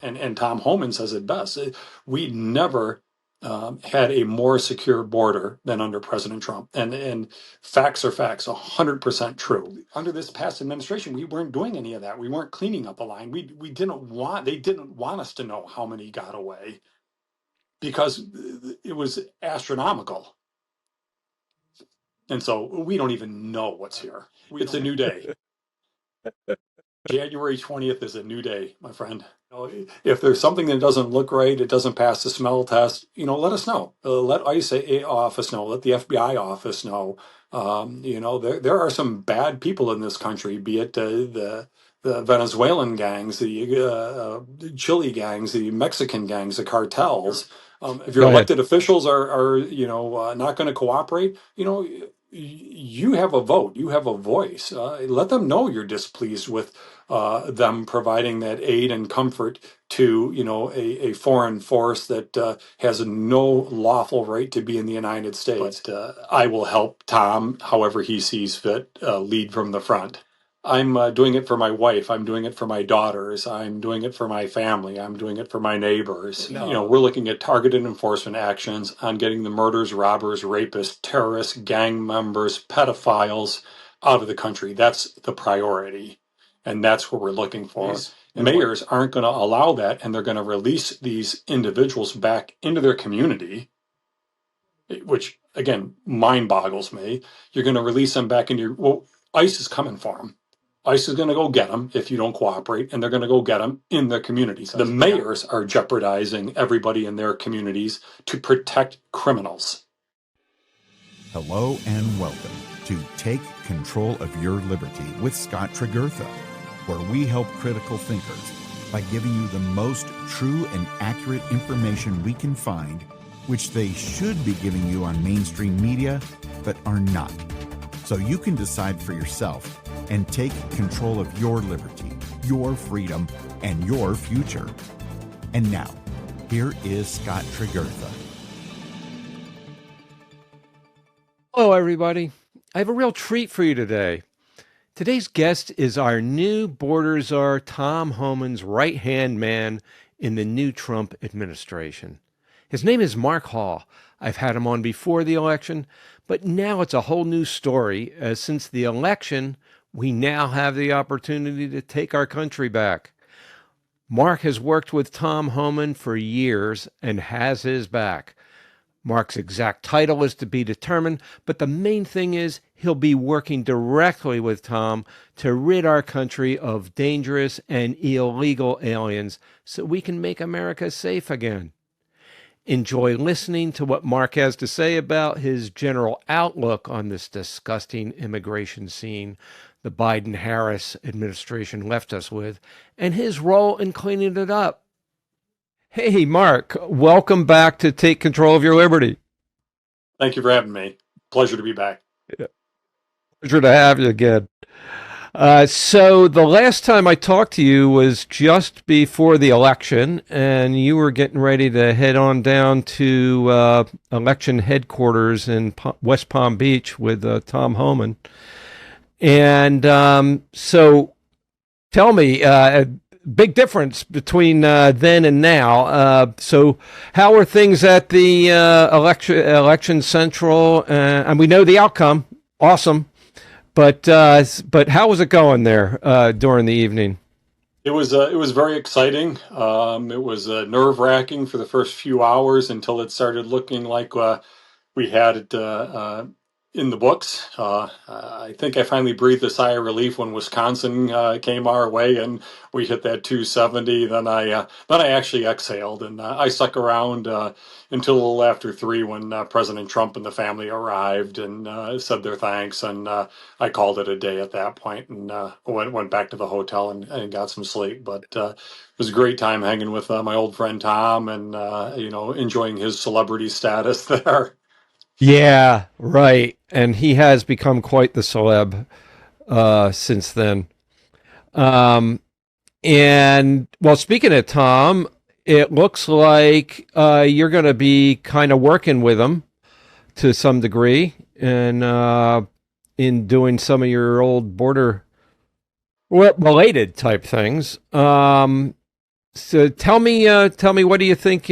And Tom Homan says it best. We never had a more secure border than under President Trump. And facts are facts, 100% true. Under this past administration, we weren't doing any of that. We weren't cleaning up the line. We didn't want, they didn't want us to know how many got away because it was astronomical. And so we don't even know what's here. It's a new day. January 20th is a new day, my friend. If there's something that doesn't look right, it doesn't pass the smell test, let us know. Let ICE office know. Let the FBI office know. There are some bad people in this country, be it the Venezuelan gangs, the Chile gangs, the Mexican gangs, the cartels. If your elected officials are not going to cooperate, you have a vote, you have a voice. Let them know you're displeased with them providing that aid and comfort to a foreign force that has no lawful right to be in the United States. But I will help Tom however he sees fit, lead from the front. I'm doing it for my wife. I'm doing it for my daughters. I'm doing it for my family. I'm doing it for my neighbors. We're looking at targeted enforcement actions on getting the murderers, robbers, rapists, terrorists, gang members, pedophiles out of the country. That's the priority. And that's what we're looking for. Mayors aren't going to allow that, and they're going to release these individuals back into their community, which, again, mind boggles me. You're going to release them back into ICE is coming for them. ICE is going to go get them if you don't cooperate, and they're going to go get them in their communities. The mayors are jeopardizing everybody in their communities to protect criminals. Hello and welcome to Take Control of Your Liberty with Scott Tregurtha, where we help critical thinkers by giving you the most true and accurate information we can find, which they should be giving you on mainstream media, but are not. So you can decide for yourself and take control of your liberty, your freedom, and your future. And now, here is Scott Tregurtha. Hello, everybody. I have a real treat for you today. Today's guest is our new Border Czar, Tom Homan's right-hand man in the new Trump administration. His name is Mark Hall. I've had him on before the election, but now it's a whole new story, as since the election, we now have the opportunity to take our country back. Mark has worked with Tom Homan for years and has his back. Mark's exact title is to be determined, but the main thing is he'll be working directly with Tom to rid our country of dangerous and illegal aliens so we can make America safe again. Enjoy listening to what Mark has to say about his general outlook on this disgusting immigration scene the Biden-Harris administration left us with, and his role in cleaning it up. Hey, Mark, welcome back to Take Control of Your Liberty. Thank you for having me. Pleasure to be back. Yeah. Pleasure to have you again. So the last time I talked to you was just before the election, and you were getting ready to head on down to election headquarters in West Palm Beach with Tom Homan. And so tell me, big difference between then and now. So how are things at the election central? And we know the outcome. Awesome. But how was it going there during the evening? It was very exciting. It was nerve-wracking for the first few hours until it started looking like we had it in the books. I think I finally breathed a sigh of relief when Wisconsin came our way and we hit that 270. Then I actually exhaled, and I stuck around until a little after 3 when President Trump and the family arrived and said their thanks, and I called it a day at that point and went back to the hotel and got some sleep. But it was a great time hanging with my old friend Tom and enjoying his celebrity status there. Yeah, right. And he has become quite the celeb since then. And well, speaking of Tom, it looks like you're going to be kind of working with him to some degree and in doing some of your old border related type things. So tell me, what do you think?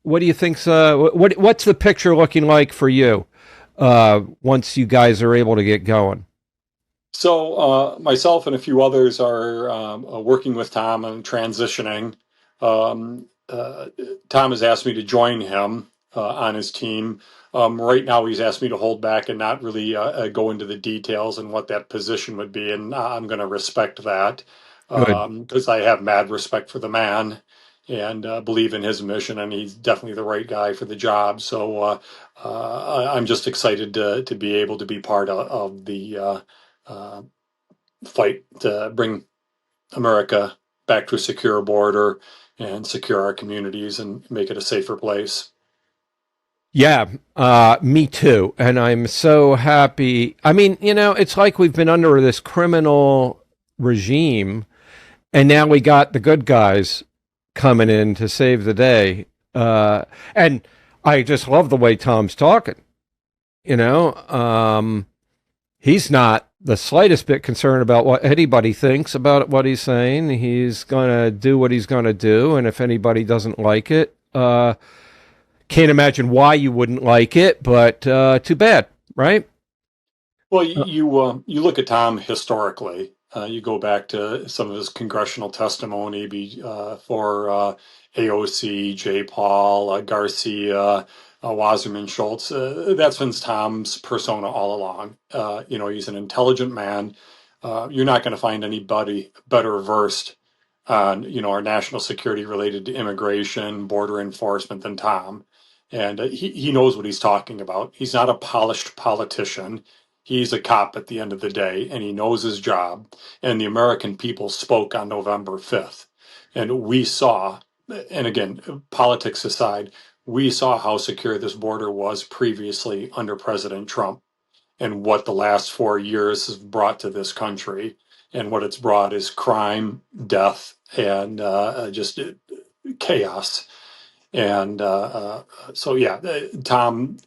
What do you think's what's the picture looking like for you once you guys are able to get going? So, myself and a few others are working with Tom on transitioning. Tom has asked me to join him on his team. Right now, he's asked me to hold back and not really go into the details and what that position would be, and I'm going to respect that Good. because I have mad respect for the man and believe in his mission, and he's definitely the right guy for the job. So, I'm just excited to be able to be part of the uh, fight to bring America back to a secure border and secure our communities and make it a safer place. Yeah, me too. And I'm so happy. I mean, it's like we've been under this criminal regime, and now we got the good guys coming in to save the day. And I just love the way Tom's talking. You know, he's not the slightest bit concerned about what anybody thinks about what he's saying. He's going to do what he's going to do. And if anybody doesn't like it, can't imagine why you wouldn't like it, but too bad, right? Well, you look at Tom historically. You go back to some of his congressional testimony for AOC, J. Paul, Garcia, Wasserman Schultz. That's been Tom's persona all along. He's an intelligent man. You're not going to find anybody better versed on our national security related to immigration, border enforcement than Tom, and he knows what he's talking about. He's not a polished politician. He's a cop at the end of the day, and he knows his job. And the American people spoke on November 5th. And we saw, and again, politics aside, we saw how secure this border was previously under President Trump and what the last 4 years has brought to this country. And what it's brought is crime, death, and just chaos. And so, yeah, Tom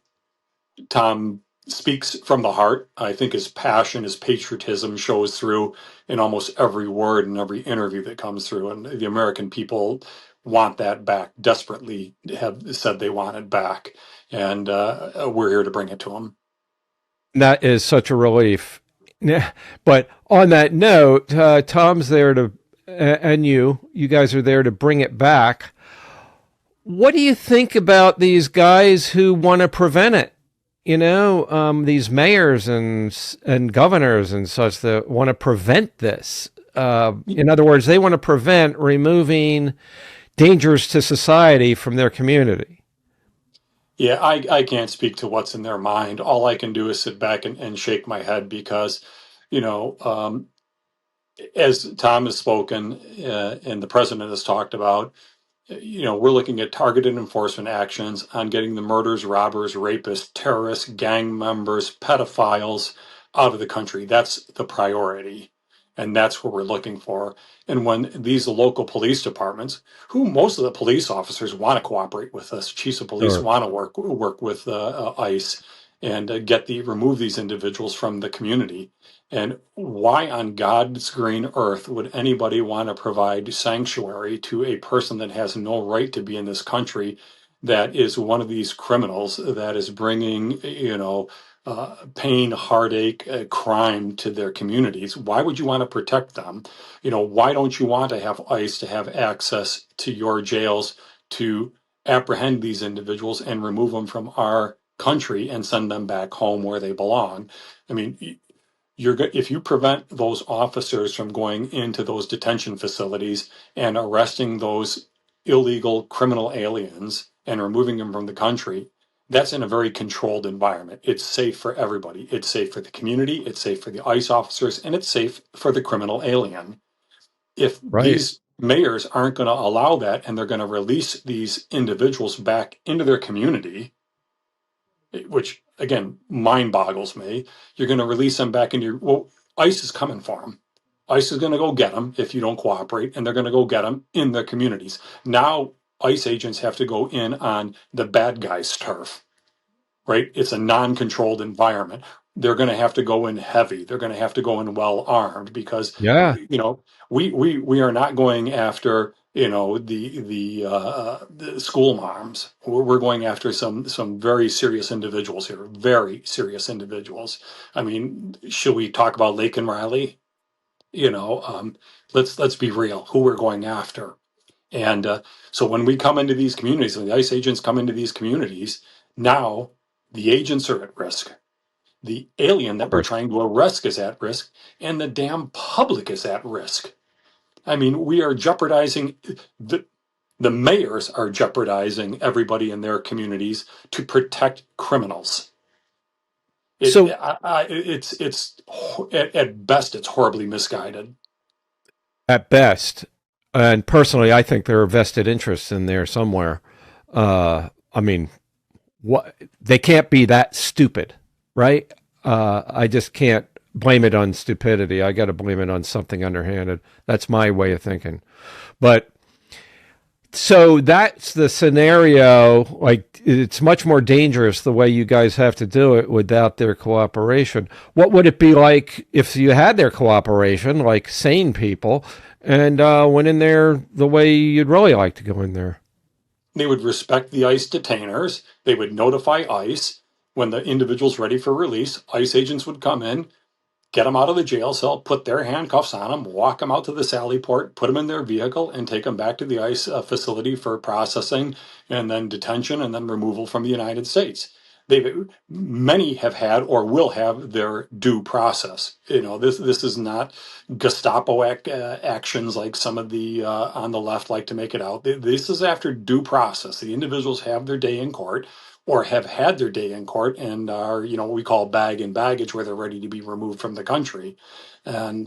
speaks from the heart. I think his passion, his patriotism shows through in almost every word and every interview that comes through. And the American people want that back, desperately have said they want it back. And we're here to bring it to them. That is such a relief. Yeah. But on that note, Tom's there to, and you guys are there to bring it back. What do you think about these guys who want to prevent it? These mayors and governors and such that want to prevent this. In other words, they want to prevent removing dangers to society from their community. Yeah, I can't speak to what's in their mind. All I can do is sit back and shake my head because, you know, um, as Tom has spoken and the president has talked about, we're looking at targeted enforcement actions on getting the murderers, robbers, rapists, terrorists, gang members, pedophiles out of the country. That's the priority. And that's what we're looking for. And when these local police departments, who most of the police officers want to cooperate with us, chiefs of police Sure. want to work with ICE and remove these individuals from the community. And why on God's green earth would anybody want to provide sanctuary to a person that has no right to be in this country, that is one of these criminals that is bringing, pain, heartache, crime to their communities? Why would you want to protect them? Why don't you want to have ICE to have access to your jails to apprehend these individuals and remove them from our country and send them back home where they belong? I mean, if you prevent those officers from going into those detention facilities and arresting those illegal criminal aliens and removing them from the country, that's in a very controlled environment. It's safe for everybody. It's safe for the community, it's safe for the ICE officers, and it's safe for the criminal alien. If Right. these mayors aren't going to allow that and they're going to release these individuals back into their community, which again mind boggles me. You're going to release them back into ICE is coming for them. ICE is going to go get them if you don't cooperate, and they're going to go get them in their communities. Now, ICE agents have to go in on the bad guys' turf, right? It's a non-controlled environment. they're going to have to go in heavy. They're going to have to go in well armed because, Yeah. we are not going after, the school moms. We're going after some very serious individuals here, very serious individuals. I mean, should we talk about Lake and Riley? You know, let's be real. Who we're going after, and so when we come into these communities, when the ICE agents come into these communities, now the agents are at risk. The alien Of that we're course. trying to arrest is at risk, and the damn public is at risk. I mean, we are jeopardizing the mayors are jeopardizing everybody in their communities to protect criminals. So It's at best it's horribly misguided. at best, and personally, I think there are vested interests in there somewhere. I mean, what they can't be that stupid, right? I just can't blame it on stupidity. I got to blame it on something underhanded. That's my way of thinking. But so that's the scenario. Like, it's much more dangerous the way you guys have to do it without their cooperation. What would it be like if you had their cooperation, like sane people, and went in there the way you'd really like to go in there? They would respect the ICE detainers. They would notify ICE when the individual's ready for release. ICE agents would come in, get them out of the jail cell, put their handcuffs on them, walk them out to the sally port, put them in their vehicle, and take them back to the ICE facility for processing and then detention and then removal from the United States. Many have had or will have their due process. This is not Gestapo actions like some of the on the left like to make it out. This is after due process. The individuals have their day in court or have had their day in court and are, what we call bag and baggage, where they're ready to be removed from the country. And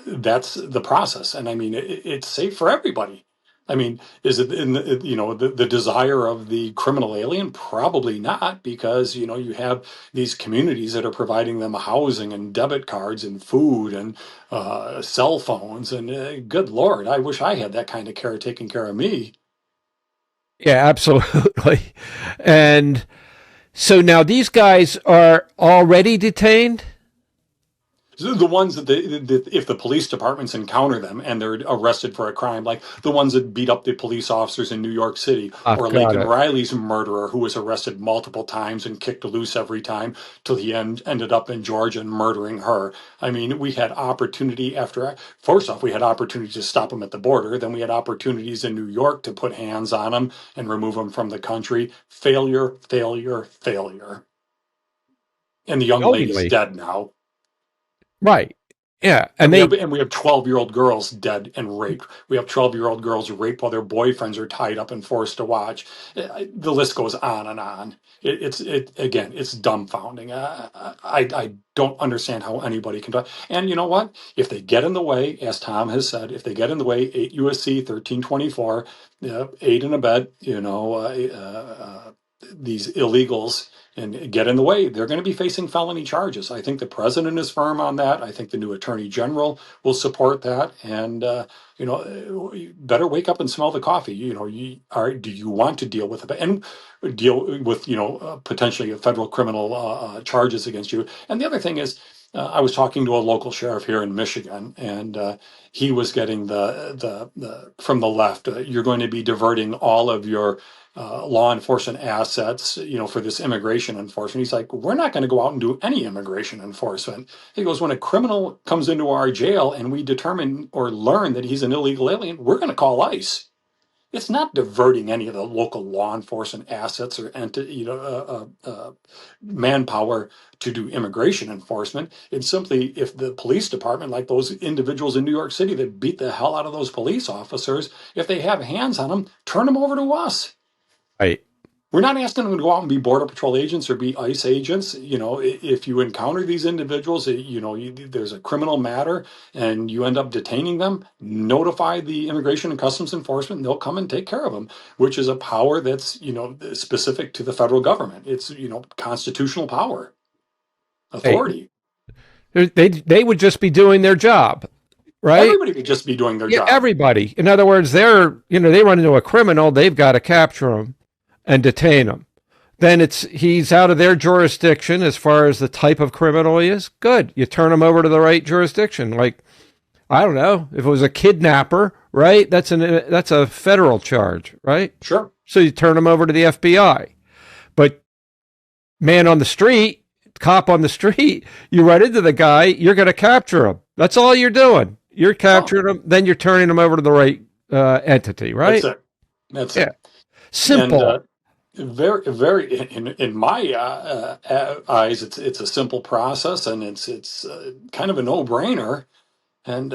that's the process. And I mean, it's safe for everybody. I mean, is it in the desire of the criminal alien? Probably not, because, you have these communities that are providing them housing and debit cards and food and cell phones. And good Lord, I wish I had that kind of care taking care of me. Yeah, absolutely. And so now these guys are already detained. The ones if the police departments encounter them and they're arrested for a crime, like the ones that beat up the police officers in New York City, I've or got Laken it. Riley's murderer, who was arrested multiple times and kicked loose every time till he ended up in Georgia and murdering her. I mean, we had opportunity first off, we had opportunity to stop him at the border. Then we had opportunities in New York to put hands on him and remove him from the country. Failure, failure, failure. And the young lady's Knowingly. dead now. Right. Yeah. And And we have they, and we have 12-year-old girls dead and raped. We have 12-year-old girls raped while their boyfriends are tied up and forced to watch. The list goes on and on. It's dumbfounding. I don't understand how anybody can do it. And you know what? If they get in the way, as Tom has said, if they get in the way, 8 USC 1324, aid and abet, these illegals and get in the way, they're going to be facing felony charges. I think the president is firm on that. I think the new attorney general will support that. And you better wake up and smell the coffee. Do you want to deal with it and deal with potentially federal criminal charges against you? And the other thing is, I was talking to a local sheriff here in Michigan, and he was getting the from the left. You're going to be diverting all of your law enforcement assets, for this immigration enforcement. He's like, we're not going to go out and do any immigration enforcement. He goes, when a criminal comes into our jail and we determine or learn that he's an illegal alien, we're going to call ICE. It's not diverting any of the local law enforcement assets or manpower to do immigration enforcement. It's simply, if the police department, like those individuals in New York City that beat the hell out of those police officers, if they have hands on them, turn them over to us. right. We're not asking them to go out and be Border Patrol agents or be ICE agents. If you encounter these individuals, there's a criminal matter and you end up detaining them, notify the Immigration and Customs Enforcement, and they'll come and take care of them, which is a power that's, specific to the federal government. It's, constitutional power, Hey, authority. they would just be doing their job, right? Everybody would just be doing their Yeah, job. everybody. In other words, they run into a criminal, they've got to capture them and detain them. then he's out of their jurisdiction as far as the type of criminal he is. Good. You turn him over to the right jurisdiction. Like, I don't know, if it was a kidnapper, right? That's a federal charge, right? Sure. So you turn him over to the FBI. But man on the street, cop on the street, you run into the guy, you're going to capture him. That's all you're doing. You're capturing him, then you're turning him over to the right entity, right? That's Yeah. it. Simple. And very, very, in my eyes, it's a simple process, and it's kind of a no-brainer. And,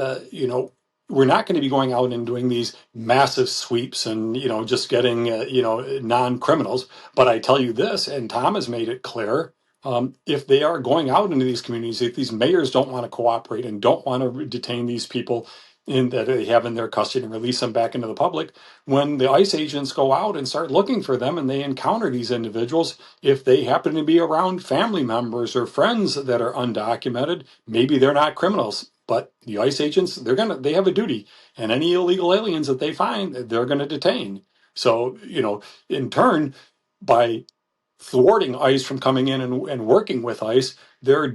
we're not going to be going out and doing these massive sweeps and, just getting, non-criminals. But I tell you this, and Tom has made it clear, if they are going out into these communities, if these mayors don't want to cooperate and don't want to detain these people that they have in their custody and release them back into the public, when the ICE agents go out and start looking for them and they encounter these individuals, if they happen to be around family members or friends that are undocumented, maybe they're not criminals, but the ICE agents, they have a duty, and any illegal aliens that they find, they're going to detain. So, in turn, by thwarting ICE from coming in and working with ICE, they're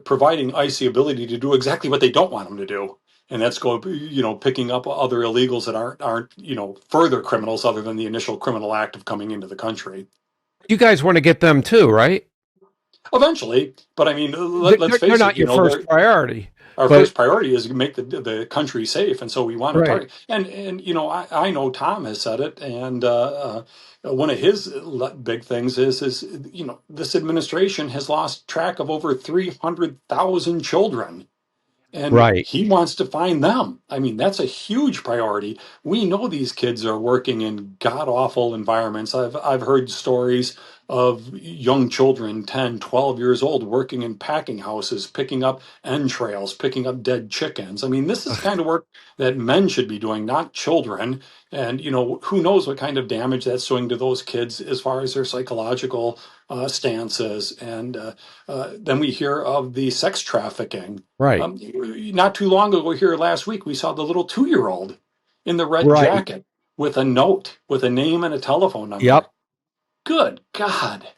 providing ICE the ability to do exactly what they don't want them to do. And that's picking up other illegals that aren't, further criminals other than the initial criminal act of coming into the country. You guys want to get them too, right? Eventually, but I mean, let's They're face it, not your first priority. our But first priority is to make the country safe, and so we want to right, target. And I know Tom has said it, and one of his big things is this administration has lost track of over 300,000 children, and right, he wants to find them. I mean, that's a huge priority. We know these kids are working in god awful environments. I've heard stories of young children, 10, 12 years old, working in packing houses, picking up entrails, picking up dead chickens. I mean, this is the kind of work that men should be doing, not children. And, who knows what kind of damage that's doing to those kids as far as their psychological stances. And then we hear of the sex trafficking. right, Not too long ago, here last week, we saw the little 2-year-old in the red right. jacket with a note with a name and a telephone Yep. number. Good God.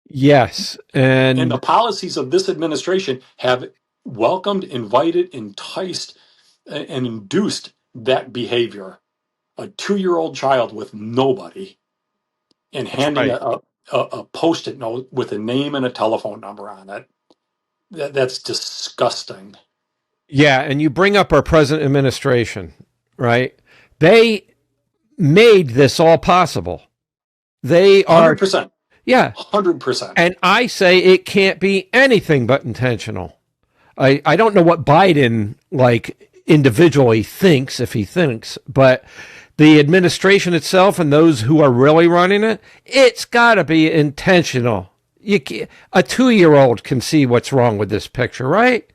Yes. And the And policies of this administration have welcomed, invited, enticed, and induced that behavior. A 2-year-old child with nobody and that's handing right. a post-it note with a name and a telephone number on it. That's disgusting. Yeah. And you bring up our present administration, right? They made this all possible. They are, 100%. yeah. 100%. And I say it can't be anything but intentional. I don't know what Biden like individually thinks, if he thinks, but the administration itself and those who are really running it, it's got to be intentional. A 2-year-old can see what's wrong with this picture, right?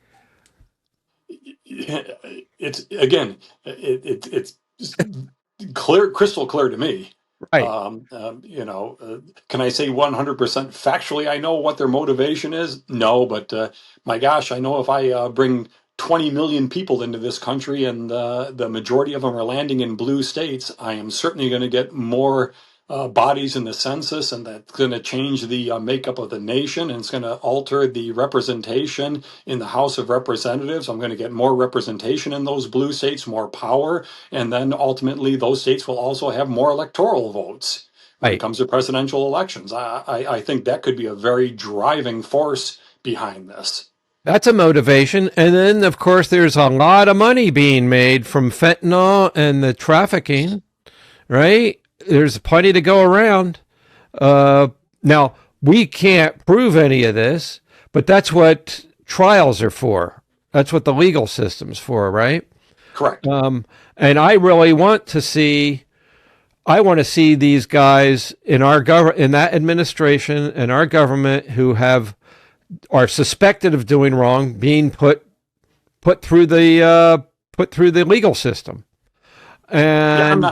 It's again, it's clear, crystal clear to me. Right. Can I say 100% factually I know what their motivation is? No, but my gosh, I know if I bring 20 million people into this country and the majority of them are landing in blue states, I am certainly going to get more bodies in the census, and that's going to change the makeup of the nation, and it's going to alter the representation in the House of Representatives. I'm going to get more representation in those blue states, more power, and then ultimately those states will also have more electoral votes when it Right. comes to presidential elections. I think that could be a very driving force behind this. That's a motivation. And then, of course, there's a lot of money being made from fentanyl and the trafficking, right? There's plenty to go around. Now, we can't prove any of this, but that's what trials are for. That's what the legal system's for, right? Correct. And I really want to see. I want to see these guys in our in that administration and our government who are suspected of doing wrong being put through the legal system. Yeah, And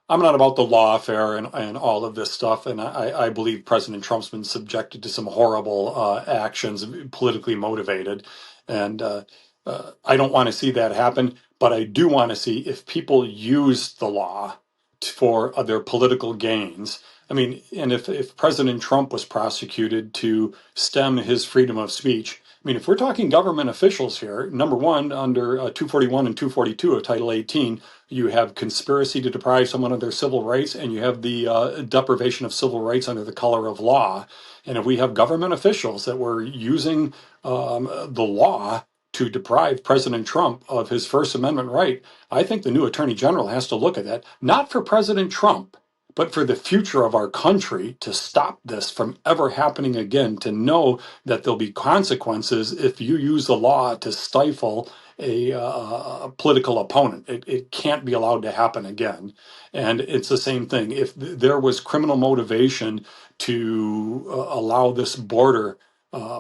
I'm not about the lawfare and all of this stuff, and I believe President Trump's been subjected to some horrible actions, politically motivated, and I don't want to see that happen. But I do want to see if people use the law for their political gains. I mean, and if President Trump was prosecuted to stem his freedom of speech, I mean, if we're talking government officials here, number one, under 241 and 242 of Title 18, you have conspiracy to deprive someone of their civil rights, and you have the deprivation of civil rights under the color of law. And if we have government officials that were using the law to deprive President Trump of his First Amendment right, I think the new Attorney General has to look at that, not for President Trump, but for the future of our country, to stop this from ever happening again, to know that there'll be consequences if you use the law to stifle a political opponent. It can't be allowed to happen again. And it's the same thing. If there was criminal motivation to allow this border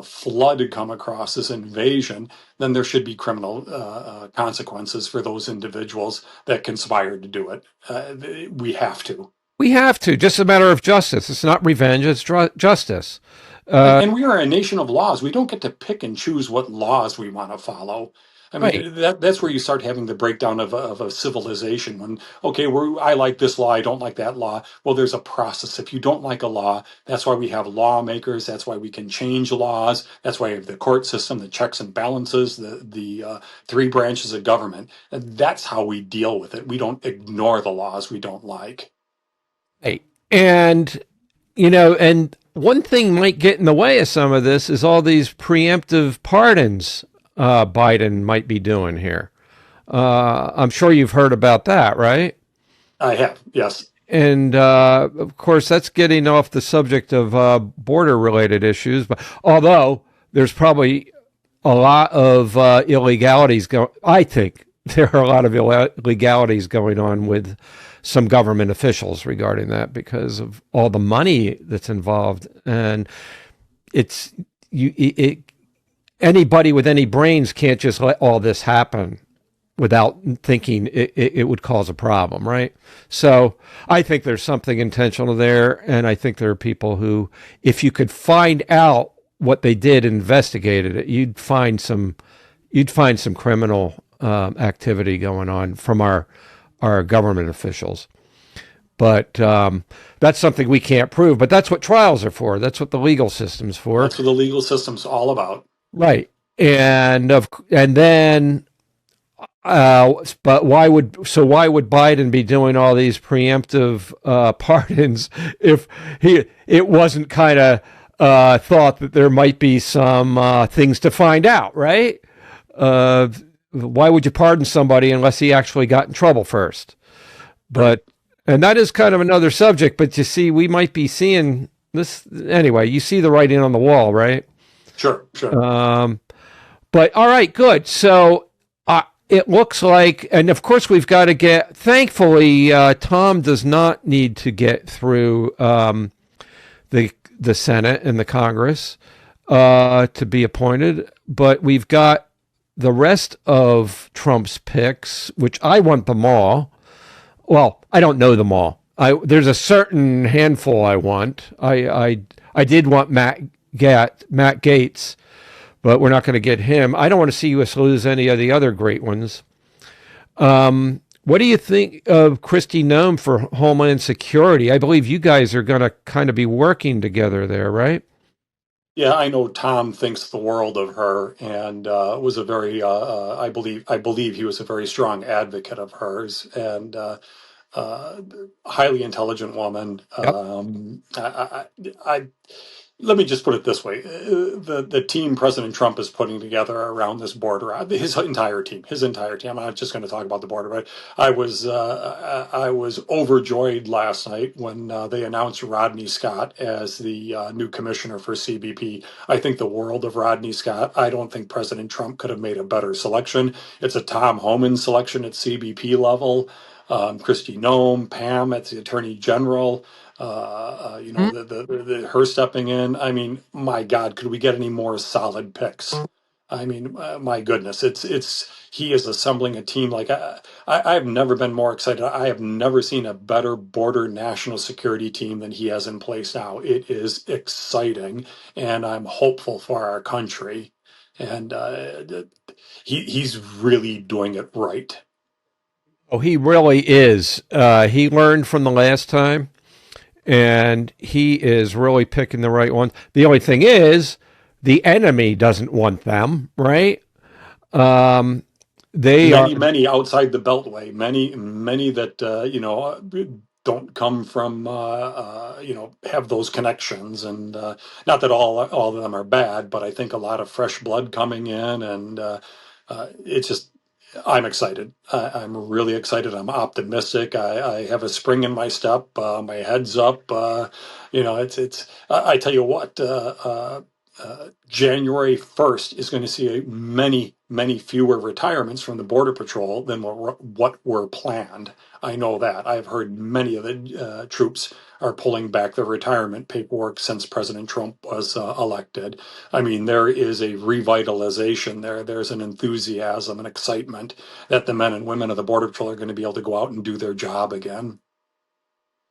flood to come across, this invasion, then there should be criminal consequences for those individuals that conspired to do it. We have to. We have to. Just a matter of justice. It's not revenge. It's justice. And we are a nation of laws. We don't get to pick and choose what laws we want to follow. I Right. mean, that's where you start having the breakdown of a civilization. When, okay, I like this law, I don't like that law. Well, there's a process. If you don't like a law, that's why we have lawmakers. That's why we can change laws. That's why we have the court system, the checks and balances, the three branches of government. And that's how we deal with it. We don't ignore the laws we don't like. Right. And, and one thing might get in the way of some of this is all these preemptive pardons Biden might be doing here. I'm sure you've heard about that, right? I have, yes. And of course, that's getting off the subject of border related issues. But although there's probably a lot of illegalities I think there are a lot of illegalities going on with some government officials regarding that because of all the money that's involved. And it's anybody with any brains can't just let all this happen without thinking it would cause a problem, right? So I think there's something intentional there, and I think there are people who, if you could find out what they did, investigated it, you'd find some criminal activity going on from our government officials. But that's something we can't prove. But that's what trials are for. That's what the legal system's for. That's what the legal system's all about. Right. And then, but why would Biden be doing all these preemptive pardons if it wasn't kind of thought that there might be some things to find out, right? Why would you pardon somebody unless he actually got in trouble first? But and that is kind of another subject. But you see, we might be seeing this anyway. You see the writing on the wall, right? Sure. But all right, good. So it looks like, and of course, we've got to get. Thankfully, Tom does not need to get through the Senate and the Congress to be appointed. But we've got the rest of Trump's picks, which I want them all. Well, I don't know them all. There's a certain handful I want. I did want Matt Gaetz, but we're not going to get him. I don't want to see us lose any of the other great ones. What do you think of Kristi Noem for Homeland Security? I believe you guys are going to kind of be working together there, right? Yeah, I know Tom thinks the world of her, and was a very, I believe he was a very strong advocate of hers, and highly intelligent woman. Yep. I let me just put it this way: the team President Trump is putting together around this border, his entire team. I'm not just going to talk about the border, but I was overjoyed last night when they announced Rodney Scott as the new commissioner for CBP. I think the world of Rodney Scott. I don't think President Trump could have made a better selection. It's a Tom Homan selection at CBP level. Kristi Noem, Pam at the Attorney General. Her stepping in. I mean, my God, could we get any more solid picks? I mean, my goodness, he is assembling a team like I've never been more excited. I have never seen a better border national security team than he has in place now. It is exciting, and I'm hopeful for our country. And he's really doing it right. Oh, he really is. He learned from the last time. and he is really picking the right ones. The only thing is, the enemy doesn't want them, right? Um, they are Many outside the Beltway, many that don't come from have those connections, and not that all of them are bad, but I think a lot of fresh blood coming in, and it's just I'm excited. I'm really excited. I'm optimistic. I have a spring in my step. My head's up. It's. I tell you what. January 1st is going to see many fewer retirements from the Border Patrol than what were planned. I know that. I've heard many of the troops are pulling back their retirement paperwork since President Trump was elected. I mean, there is a revitalization there. There's an enthusiasm and excitement that the men and women of the Border Patrol are going to be able to go out and do their job again.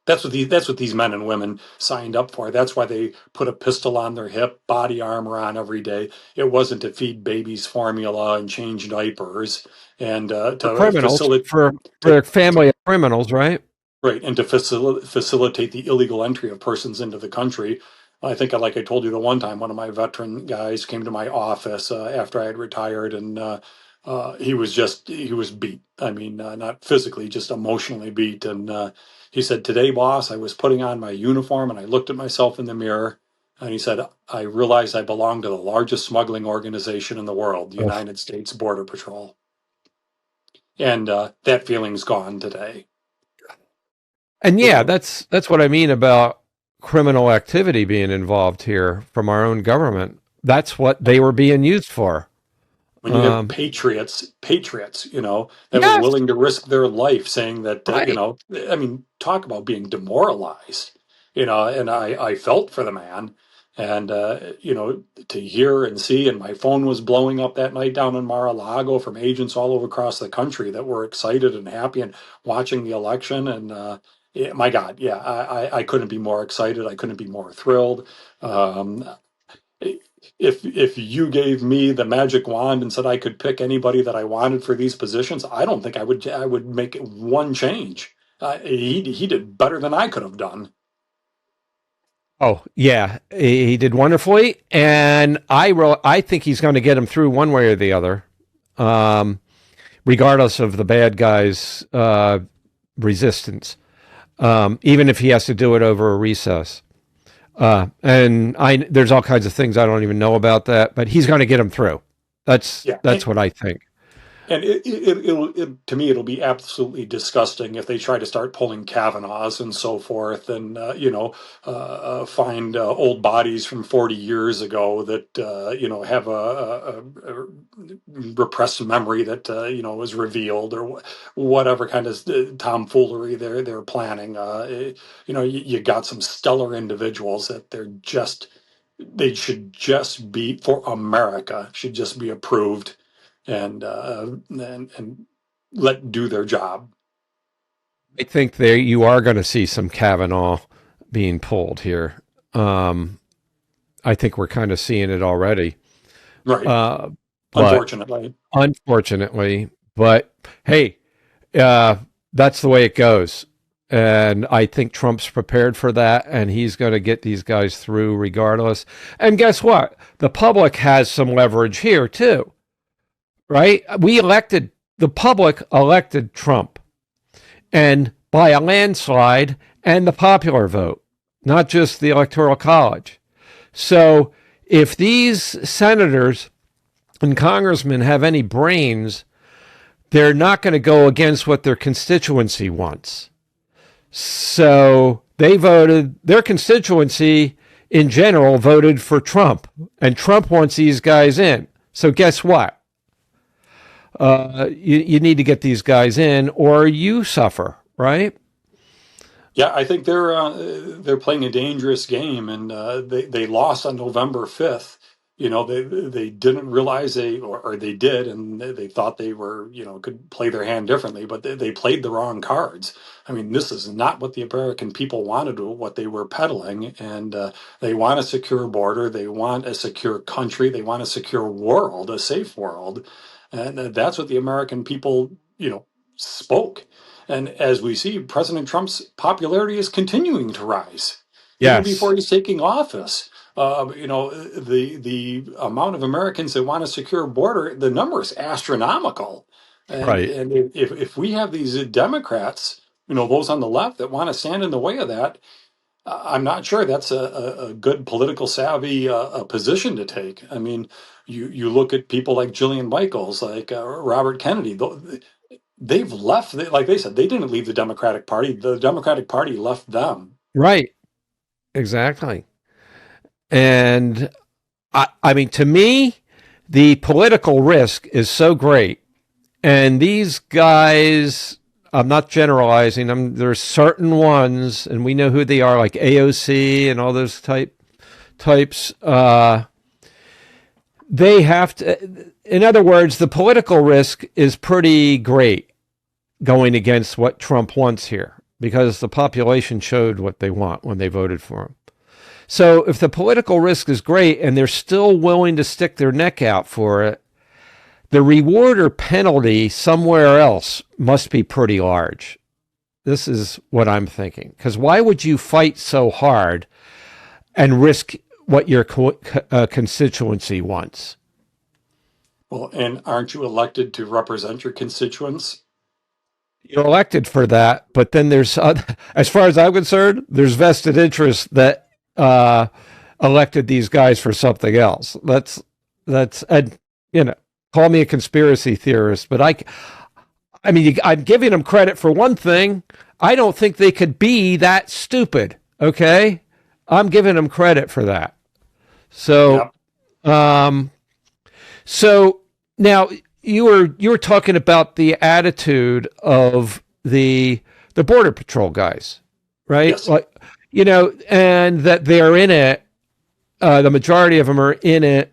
That's what these men and women signed up for. That's why they put a pistol on their hip, body armor on every day. It wasn't to feed babies formula and change diapers and for to criminals, facilitate for family of criminals, right? right, and to facilitate the illegal entry of persons into the country. I think, like I told you the one time, one of my veteran guys came to my office after I had retired, and he was beat. I mean, not physically, just emotionally beat. And he said, "Today, boss, I was putting on my uniform and I looked at myself in the mirror." And he said, "I realized I belong to the largest smuggling organization in the world, the Ugh. United States Border Patrol." And that feeling's gone today. And You yeah, know, that's what I mean about criminal activity being involved here from our own government. That's what they were being used for. when you have Um, patriots, that were yes, willing to risk their life, saying that, right. I mean, talk about being demoralized, and I felt for the man, and to hear and see, and my phone was blowing up that night down in Mar-a-Lago from agents all over across the country that were excited and happy and watching the election, and yeah, my God, yeah, I couldn't be more excited. I couldn't be more thrilled. Um, if you gave me the magic wand and said I could pick anybody that I wanted for these positions, I don't think I would make one change. He did better than I could have done. Oh yeah, he did wonderfully, and I think he's going to get him through one way or the other, um, regardless of the bad guys' resistance. Even if he has to do it over a recess. And there's all kinds of things I don't even know about that, but he's going to get him through. Yeah, That's what I think. and to me, it'll be absolutely disgusting if they try to start pulling Kavanaughs and so forth, and find old bodies from 40 years ago that have a repressed memory that was revealed, or whatever kind of tomfoolery they're planning. You got some stellar individuals that they should just be for America, should just be approved and let do their job. I think there you are going to see some Kavanaugh being pulled here. Um, I think we're kind of seeing it already. Right. Uh, but Unfortunately. unfortunately, but hey, that's the way it goes. And I think Trump's prepared for that, and he's going to get these guys through regardless. And guess what? The public has some leverage here, too, right? The public elected Trump, and by a landslide, and the popular vote, not just the Electoral College. So if these senators and congressmen have any brains, they're not going to go against what their constituency wants. So their constituency in general voted for Trump, and Trump wants these guys in. So guess what? You need to get these guys in, or you suffer, right? Yeah, I think they're playing a dangerous game, and they lost on November 5th. They didn't realize or they did, and they thought they were could play their hand differently, but they played the wrong cards. I mean, this is not what the American people wanted, or what they were peddling, and they want a secure border, they want a secure country, they want a secure world, a safe world, and that's what the American people spoke. And as we see, President Trump's popularity is continuing to rise, even Yes. before he's taking office. The amount of Americans that want a secure border, the number is astronomical. Right. And if we have these Democrats, those on the left that want to stand in the way of that, I'm not sure that's a good political savvy position to take. I mean, you look at people like Jillian Michaels, like Robert Kennedy. They've left, like they said, they didn't leave the Democratic Party. The Democratic Party left them. Right. Exactly. And I mean, to me, the political risk is so great. And these guys, I'm not generalizing them. There's certain ones, and we know who they are, like AOC and all those types. They have to, in other words, the political risk is pretty great going against what Trump wants here because the population showed what they want when they voted for him. So if the political risk is great and they're still willing to stick their neck out for it, the reward or penalty somewhere else must be pretty large. This is what I'm thinking. Because why would you fight so hard and risk what your constituency wants? Well, and aren't you elected to represent your constituents? You're elected for that, but then there's, as far as I'm concerned, there's vested interests that elected these guys for something else. And call me a conspiracy theorist, but I mean, I'm giving them credit for one thing. I don't think they could be that stupid. Okay, I'm giving them credit for that. So, so now you were talking about the attitude of the Border Patrol guys, right? Yes. Like, and that they're in it. The majority of them are in it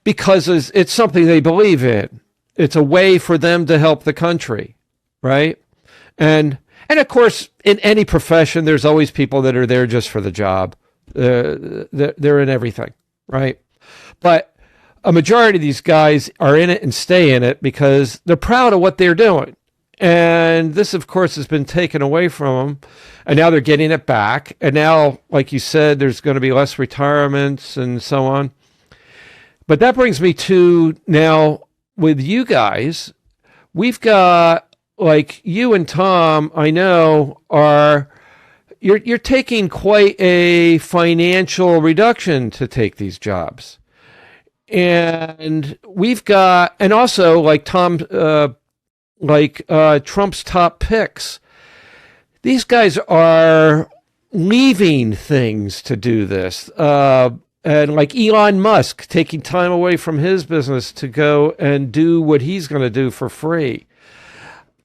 because it's something they believe in. It's a way for them to help the country, right? And of course, in any profession, there's always people that are there just for the job. They're in everything, right? But a majority of these guys are in it and stay in it because they're proud of what they're doing. And this, of course, has been taken away from them. And now they're getting it back. And now, like you said, there's going to be less retirements and so on. But that brings me to now with you guys, we've got, like, you and Tom, I know, you're taking quite a financial reduction to take these jobs. And we've got, and also like Tom, Trump's top picks, these guys are leaving things to do this. And like Elon Musk taking time away from his business to go and do what he's going to do for free.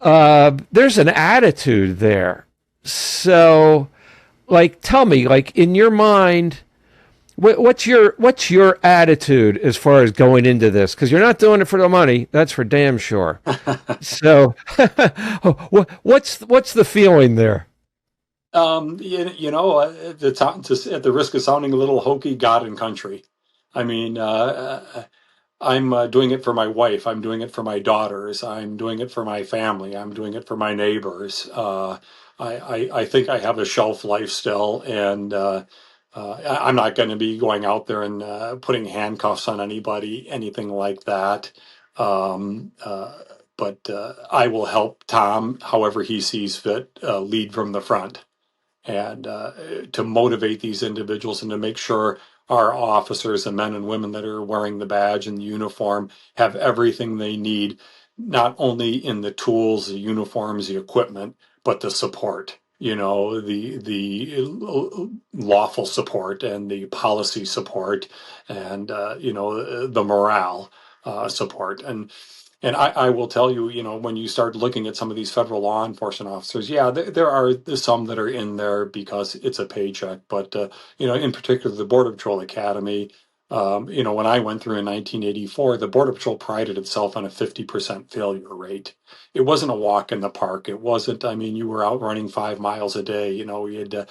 There's an attitude there. So, like, tell me, like, in your mind, what's your attitude as far as going into this? Because you're not doing it for the money. That's for damn sure. So, what's the feeling there? At the risk of sounding a little hokey, God and country. I mean, I'm doing it for my wife. I'm doing it for my daughters. I'm doing it for my family. I'm doing it for my neighbors. I think I have a shelf life still, and I'm not going to be going out there and putting handcuffs on anybody, anything like that. But I will help Tom however he sees fit, lead from the front and to motivate these individuals and to make sure our officers, the men and women that are wearing the badge and the uniform, have everything they need, not only in the tools, the uniforms, the equipment, but the support. The lawful support and the policy support, and the morale support. And I will tell you, when you start looking at some of these federal law enforcement officers, yeah, there are some that are in there because it's a paycheck. But, in particular, the Border Patrol Academy, When I went through in 1984, the Border Patrol prided itself on a 50% failure rate. It wasn't a walk in the park. It wasn't, I mean, you were out running 5 miles a day. You had to,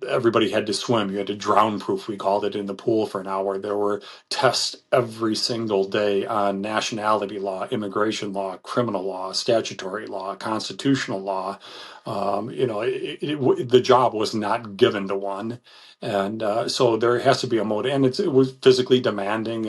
everybody had to swim. You had to drown proof, we called it, in the pool for an hour. There were tests every single day on nationality law, immigration law, criminal law, statutory law, constitutional law. The job was not given to one. And so there has to be a mode, and it was physically demanding.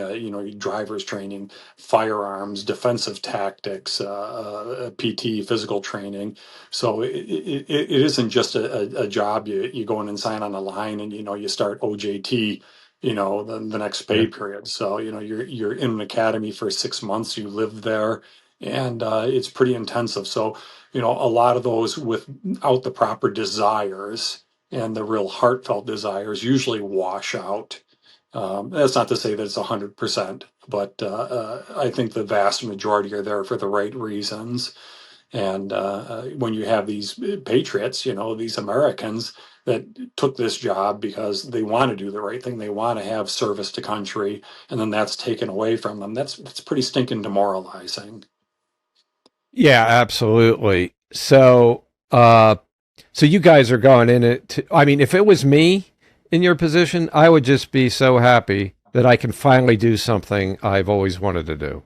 Drivers training, firearms, defensive tactics, PT, physical training. So it isn't just a job. You go in and sign on a line, and you start OJT. The next pay Yeah. period. So you're in an academy for 6 months. You live there, and it's pretty intensive. So a lot of those without the proper desires and the real heartfelt desires usually wash out. That's not to say that it's 100%, but I think the vast majority are there for the right reasons. And when you have these patriots, these Americans that took this job because they want to do the right thing, they want to have service to country, and then that's taken away from them. That's pretty stinking demoralizing. Yeah, absolutely. So you guys are going in it. I mean, if it was me in your position, I would just be so happy that I can finally do something I've always wanted to do.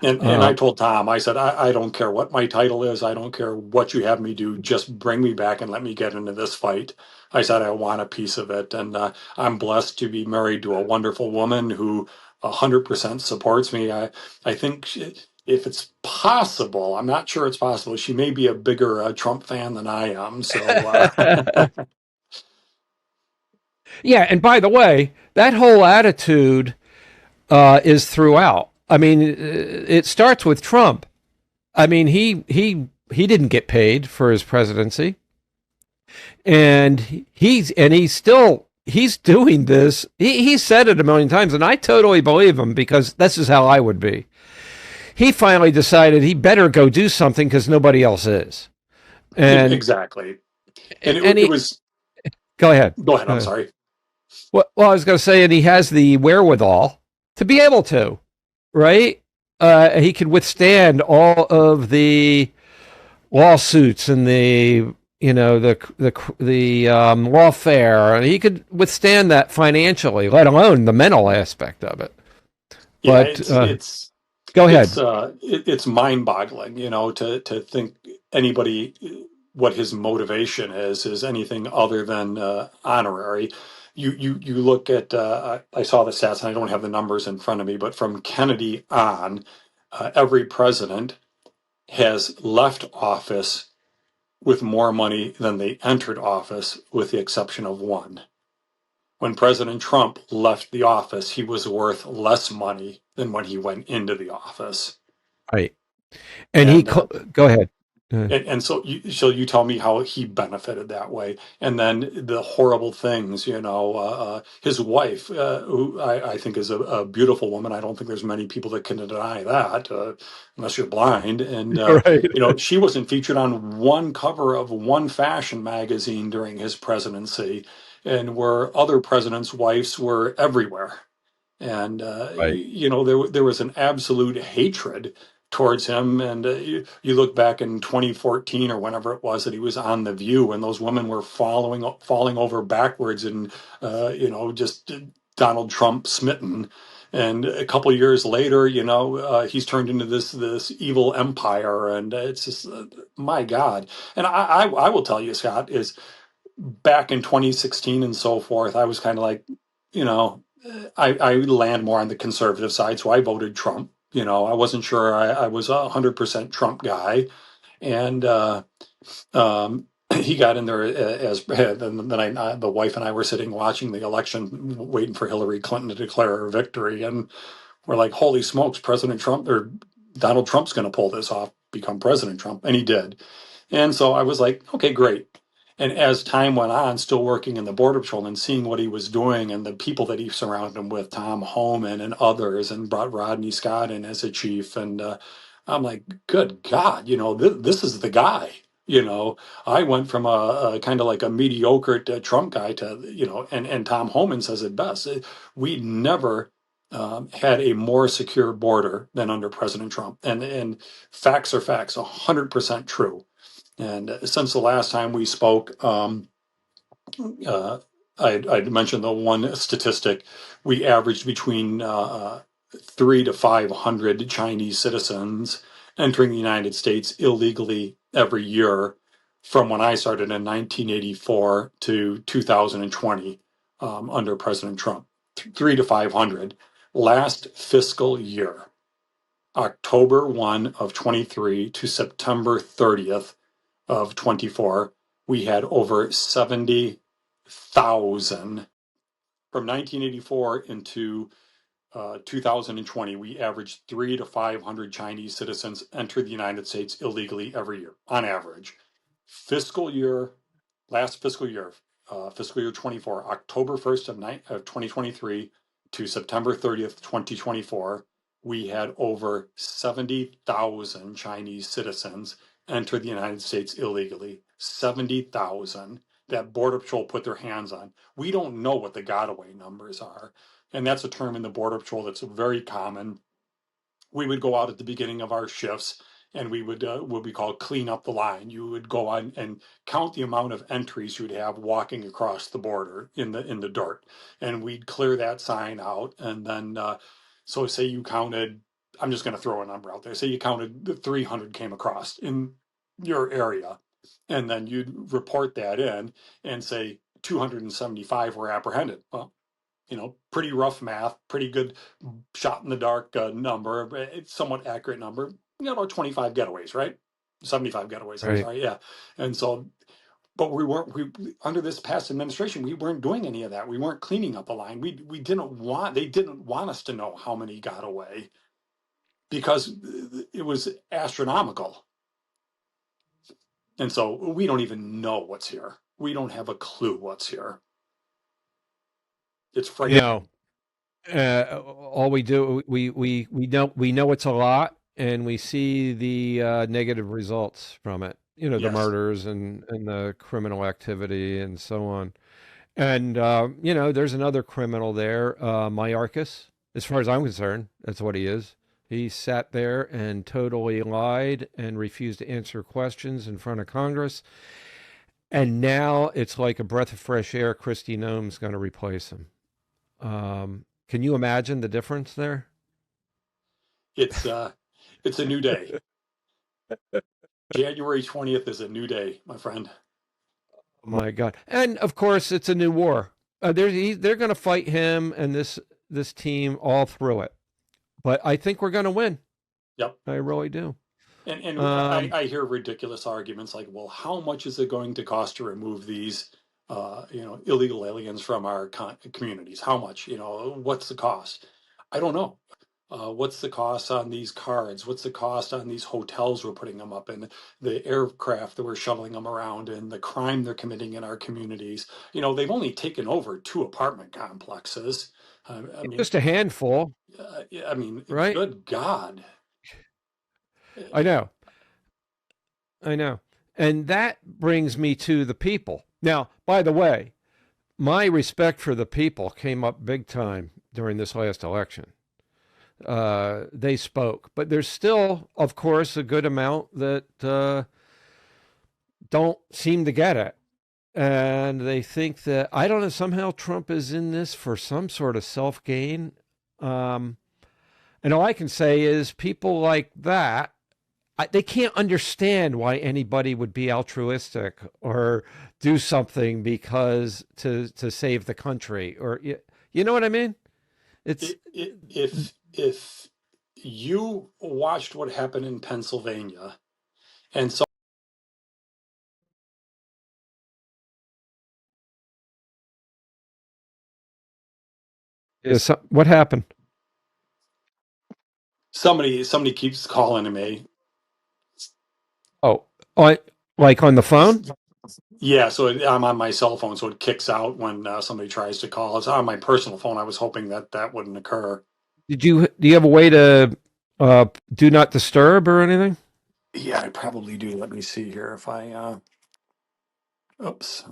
And I Uh, told Tom, I said, I don't care what my title is. I don't care what you have me do. Just bring me back and let me get into this fight. I said, I want a piece of it. And I'm blessed to be married to a wonderful woman who 100% supports me. I think if it's possible, I'm not sure it's possible. She may be a bigger Trump fan than I am. So, yeah, and by the way, that whole attitude is throughout. I mean, it starts with Trump. I mean, he didn't get paid for his presidency, and he's doing this. He said it a million times, and I totally believe him because this is how I would be. He finally decided he better go do something because nobody else is. And exactly. And and it he was, go ahead. go ahead. I'm sorry. Well, I was going to say, and he has the wherewithal to be able to, right? He can withstand all of the lawsuits and the lawfare. He could withstand that financially, let alone the mental aspect of it. Yeah, But go ahead. it's mind-boggling, to think anybody what his motivation is anything other than honorary. You look at I saw the stats and I don't have the numbers in front of me, but from Kennedy on, every president has left office with more money than they entered office, with the exception of one. When President Trump left the office, he was worth less money than when he went into the office. Right. And And go ahead. so you tell me how he benefited that way, and then the horrible things, his wife, who I think is a beautiful woman. I don't think there's many people that can deny that, unless you're blind. And Right. she wasn't featured on one cover of one fashion magazine during his presidency, and where other presidents' wives were everywhere. And Right. there was an absolute hatred towards him. And you look back in 2014 or whenever it was that he was on The View, and those women were falling over backwards, and just Donald Trump smitten. And a couple of years later, he's turned into this evil empire, and it's just my God. And I will tell you, Scott, is back in 2016 and so forth, I was kind of like, you know, I land more on the conservative side, so I voted Trump. I wasn't sure I was 100% Trump guy, and he got in there as then the wife and I were sitting watching the election, waiting for Hillary Clinton to declare her victory, and we're like, holy smokes, President Trump or Donald Trump's going to pull this off, become President Trump, and he did. And so I was like, okay, great. And as time went on, still working in the Border Patrol and seeing what he was doing and the people that he surrounded him with, Tom Homan and others, and brought Rodney Scott in as a chief. And I'm like, good God, this is the guy. You know, I went from a kind of like a mediocre Trump guy to, and Tom Homan says it best. We never had a more secure border than under President Trump. And facts are facts, 100% true. And since the last time we spoke, uh, I'd mentioned the one statistic. We averaged between 3 to 500 Chinese citizens entering the United States illegally every year from when I started in 1984 to 2020 under President Trump. 3 to 500. Last fiscal year, October 1 of 23 to September 30th of 24, we had over 70,000. From 1984 into 2020, we averaged 3 to 500 Chinese citizens enter the United States illegally every year, on average. Fiscal year, last fiscal year 24, October 1st of 2023 to September 30th, 2024, we had over 70,000 Chinese citizens enter the United States illegally. 70,000 that Border Patrol put their hands on. We don't know what the got-away numbers are. And that's a term in the Border Patrol that's very common. We would go out at the beginning of our shifts and we would what we call clean up the line. You would go on and count the amount of entries you'd have walking across the border in the dirt, and we'd clear that sign out. And then, so say you counted, I'm just going to throw a number out there. Say you counted 300 came across in your area, and then you'd report that in and say 275 were apprehended. Well, pretty rough math, pretty good shot in the dark number, it's somewhat accurate number. You got about 25 getaways, right? 75 getaways, I'm Right. sorry. Yeah. And so, but we under this past administration, we weren't doing any of that. We weren't cleaning up the line. They didn't want us to know how many got away because it was astronomical. And so we don't even know what's here. We don't have a clue what's here. It's You frightening. know, all we do, we know it's a lot, and we see the negative results from it. The Yes. murders and the criminal activity and so on. And there's another criminal there, Mayorkas. As far as I'm concerned, that's what he is. He sat there and totally lied and refused to answer questions in front of Congress. And now it's like a breath of fresh air. Kristi Noem's going to replace him. Can you imagine the difference there? It's a new day. January 20th is a new day, my friend. Oh my God! And of course, it's a new war. They're going to fight him and this team all through it. But I think we're going to win. Yep. I really do. And Um, I hear ridiculous arguments like, well, how much is it going to cost to remove these, illegal aliens from our communities? How much? What's the cost? I don't know. What's the cost on these cards? What's the cost on these hotels we're putting them up in, the aircraft that we're shuttling them around in, the crime they're committing in our communities? They've only taken over 2 apartment complexes. I mean, just a handful, yeah, I mean, right? good God. I know. I know. And that brings me to the people. Now, by the way, my respect for the people came up big time during this last election. They spoke, but there's still, of course, a good amount that don't seem to get it. And they think that, I don't know, somehow Trump is in this for some sort of self gain. Um, and all I can say is people like that, they can't understand why anybody would be altruistic or do something because to save the country, or you know what I mean? It's If you watched what happened in Pennsylvania and what happened? somebody keeps calling me. Oh, like on the phone? Yeah, so I'm on my cell phone, so it kicks out when somebody tries to call. It's on my personal phone. I was hoping that that wouldn't occur. Do you have a way to do not disturb or anything? Yeah, I probably do. Let me see here if I, oops.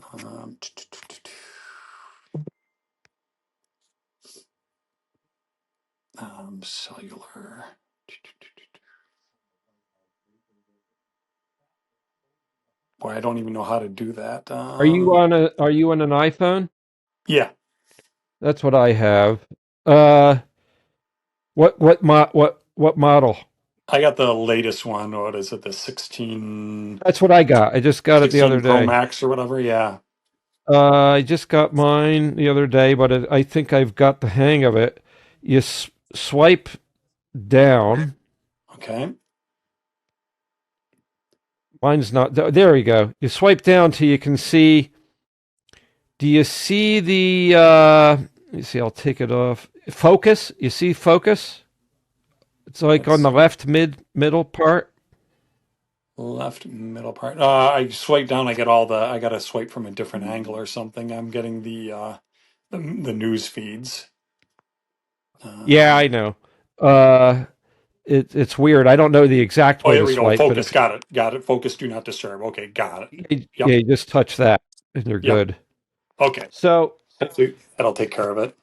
Cellular. Boy, I don't even know how to do that. Are you on an iPhone? Yeah, That's what I have. Uh, what model? I got the latest one. What is it? The 16, That's what I got. I just got it the other 16 Pro day. Max or whatever. Yeah. I just got mine the other day, but I think I've got the hang of it. You swipe down. Okay. Mine's not. There you go. You swipe down till you can see. Do you see the? Let me see. I'll take it off. Focus. You see focus? It's like on Let's the left middle part. left middle part. I swipe down. I get I got to swipe from a different angle or something. I'm getting the news feeds. Yeah, I Um, know. Uh, it's weird. I don't know the exact oh, way here to we go. swipe, but Focus. if Got it. Got it. Focus. Do not disturb. Okay. Got it. yeah, Yep. you just touch that and you're Yep. good. Okay. So Hopefully that'll take care of it.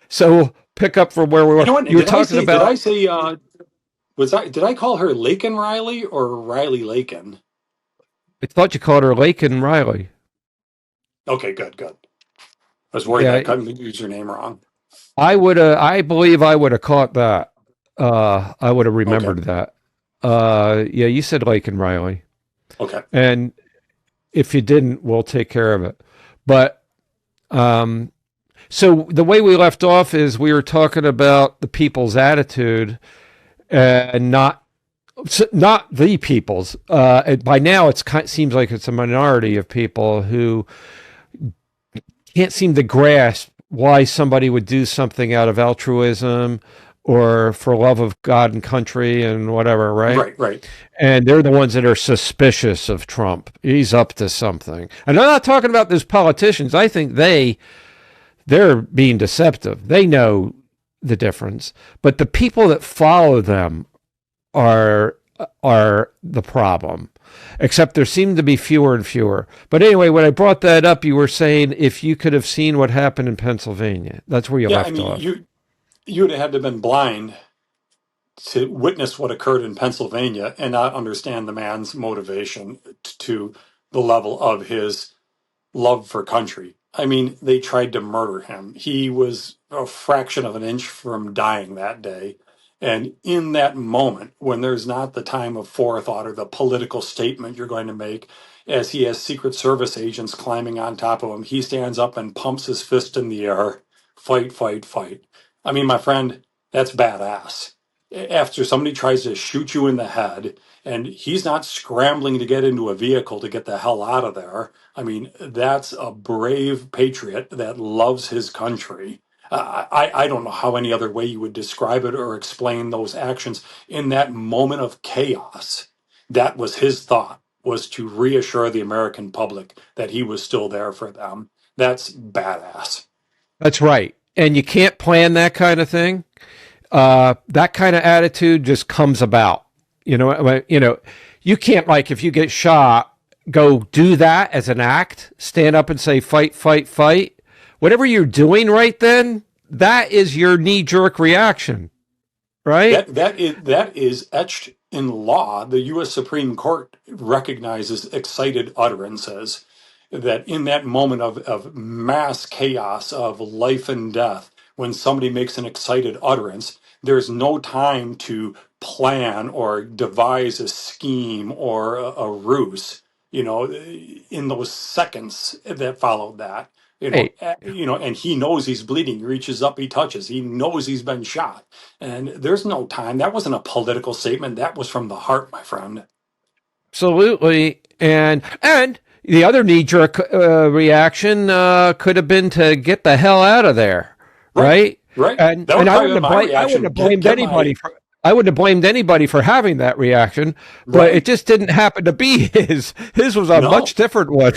so we'll pick up from where we You were. know what? You were Did I talking say? Did I about. say? Did I call her Lakin Riley or Riley Lakin? I thought you called her Lake and Riley. Okay. Good. Good. I was worried Yeah, I couldn't use your name wrong. I would. I believe I would have caught that. I would have Okay. remembered that. Yeah, you said Lake and Riley, Okay. and if you didn't, we'll take care of it. But um, so the way we left off is we were talking about the people's attitude, and not the people's. By now, seems like it's a minority of people who can't seem to grasp why somebody would do something out of altruism or for love of God and country and whatever, right? Right. Right. And they're the ones that are suspicious of Trump. He's up to something. And I'm not talking about those politicians. I think they're being deceptive. They know the difference. But the people that follow them are the problem. Except there seem to be fewer and fewer. But anyway, when I brought that up, you were saying if you could have seen what happened in Pennsylvania. That's where you Yeah. I left mean, off. you'd have had to have been blind to witness what occurred in Pennsylvania and not understand the man's motivation to the level of his love for country. I mean, they tried to murder him. He was a fraction of an inch from dying that day. And in that moment, when there's not the time of forethought or the political statement you're going to make, as he has Secret Service agents climbing on top of him, he stands up and pumps his fist in the air. Fight, fight, fight. I mean, my friend, that's badass. After somebody tries to shoot you in the head, and he's not scrambling to get into a vehicle to get the hell out of there. I mean, that's a brave patriot that loves his country. I don't know how any other way you would describe it or explain those actions in that moment of chaos. That was his thought, was to reassure the American public that he was still there for them. That's badass. That's right. And you can't plan that kind of thing. That kind of attitude just comes about. You can't, like, if you get shot, go do that as an act, stand up and say fight, fight, fight. Whatever you're doing right then, that is your knee jerk reaction, right? That is etched in law. The U.S. Supreme Court recognizes excited utterances. That in that moment of mass chaos of life and death, when somebody makes an excited utterance, there's no time to plan or devise a scheme or a ruse. In those seconds that followed that, Hey, and he knows he's bleeding. He reaches up, he touches. He knows he's been shot, and there's no time. That wasn't a political statement. That was from the heart, my friend. absolutely. And the other knee jerk reaction could have been to get the hell out of there, Right, right? right. And That and would I probably wouldn't been have my I wouldn't reaction. have Get blamed get my anybody for I wouldn't have blamed anybody for having that reaction, but it right. just didn't happen to be his. His was a much No, different one.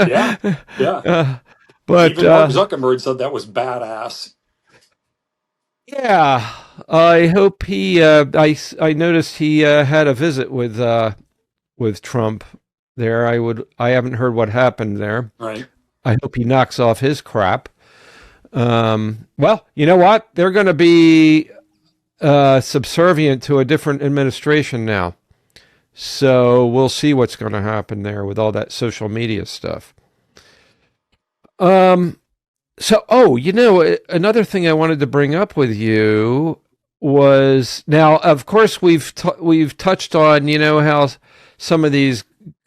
yeah, yeah. But Even Mark Zuckerberg said that was badass. Yeah, I hope he. I noticed he had a visit with Trump there. I haven't heard what happened there. Right. I hope he knocks off his crap. Well, you know what? They're going to be subservient to a different administration now. So we'll see what's going to happen there with all that social media stuff. Um, another thing I wanted to bring up with you was now, of course, we've touched on how some of these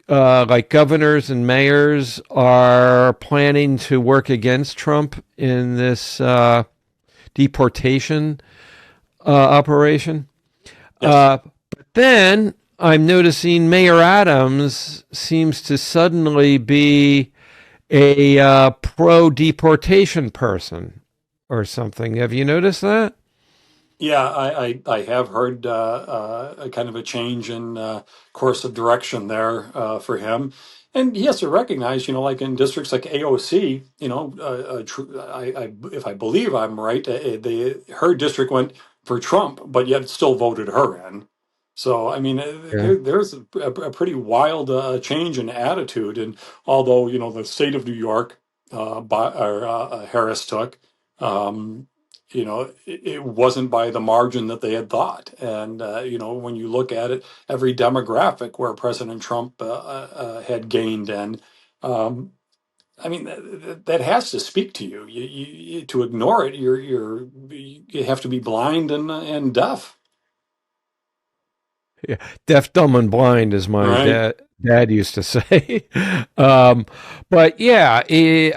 like governors and mayors are planning to work against Trump in this deportation operation. Yes. But then I'm noticing Mayor Adams seems to suddenly be a pro deportation person or something. Have you noticed that? Yeah, I have heard a kind of a change in course of direction there for him, and he has to recognize, like in districts like AOC, if I believe I'm right, her district went for Trump, but yet still voted her in. So I mean, Yeah. there's a pretty wild change in attitude, and although the state of New York, Harris took. Um, it wasn't by the margin that they had thought. And, when you look at it, every demographic where President Trump had gained in, um, I mean, that has to speak to you. To ignore it, you have to be blind and deaf, Yeah. Deaf, dumb, and blind, as my right? dad used to say. um, but yeah,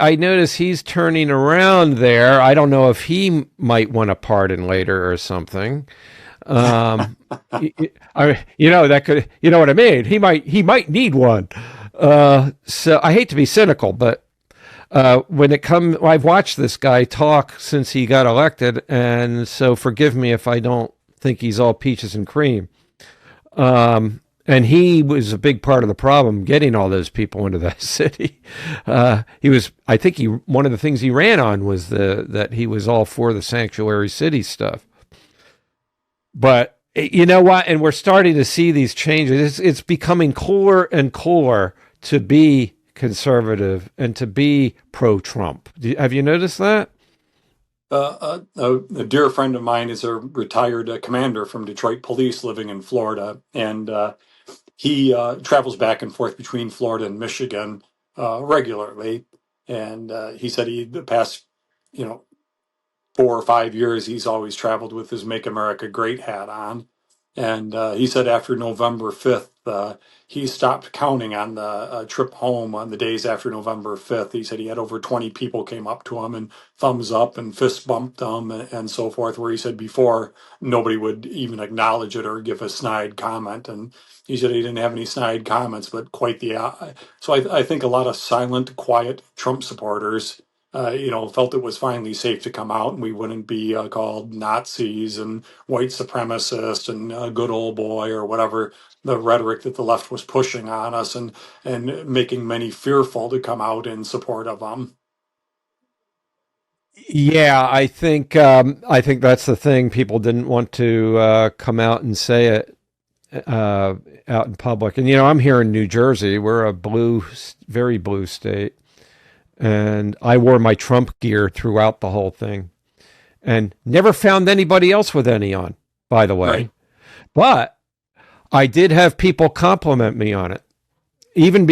I notice he's turning around there. I don't know if he might want a pardon later or something. Um, that could, you know what I mean? He might need one. So I hate to be cynical, but when it comes, I've watched this guy talk since he got elected, and so forgive me if I don't think he's all peaches and cream. And he was a big part of the problem getting all those people into that city. I think one of the things he ran on was that he was all for the sanctuary city stuff. But you know what? And we're starting to see these changes. It's becoming cooler and cooler to be conservative and to be pro Trump. Have you noticed that? A dear friend of mine is a retired commander from Detroit Police living in Florida, and he travels back and forth between Florida and Michigan regularly. And he said the past, you know, 4 or 5 years, he's always traveled with his "Make America Great" hat on. And he said after November 5th, he stopped counting on the trip home on the days after November 5th. He said he had over 20 people came up to him and thumbs up and fist bumped him and so forth, where he said before nobody would even acknowledge it or give a snide comment. And he said he didn't have any snide comments, but quite the. So I think a lot of silent, quiet Trump supporters felt it was finally safe to come out and we wouldn't be called Nazis and white supremacists and good old boy or whatever the rhetoric that the left was pushing on us and making many fearful to come out in support of them. Yeah, I think that's the thing. People didn't want to come out and say it uh, out in public. And I'm here in New Jersey. We're a very blue state, and I wore my Trump gear throughout the whole thing, and never found anybody else with any on. By the way, Right. but I did have people compliment me on it, even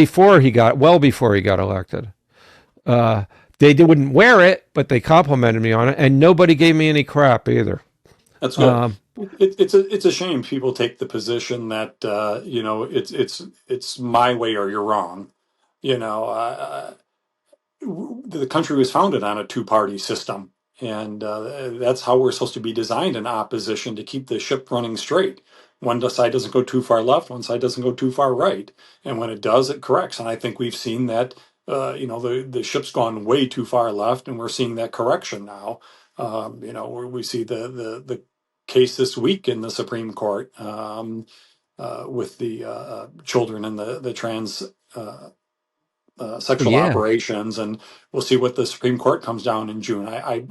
well before he got elected. Uh, wouldn't wear it, but they complimented me on it, and nobody gave me any crap either. That's good. Um, It's a shame people take the position that it's my way or you're wrong. You know, the country was founded on a two-party system, and that's how we're supposed to be designed in opposition to keep the ship running straight. One side doesn't go too far left, one side doesn't go too far right, and when it does, it corrects. And I think we've seen that. The ship's gone way too far left, and we're seeing that correction now. Where we see the case this week in the Supreme Court with the children and the trans. Oh, sexual yeah. operations, and we'll see what the Supreme Court comes down in June. I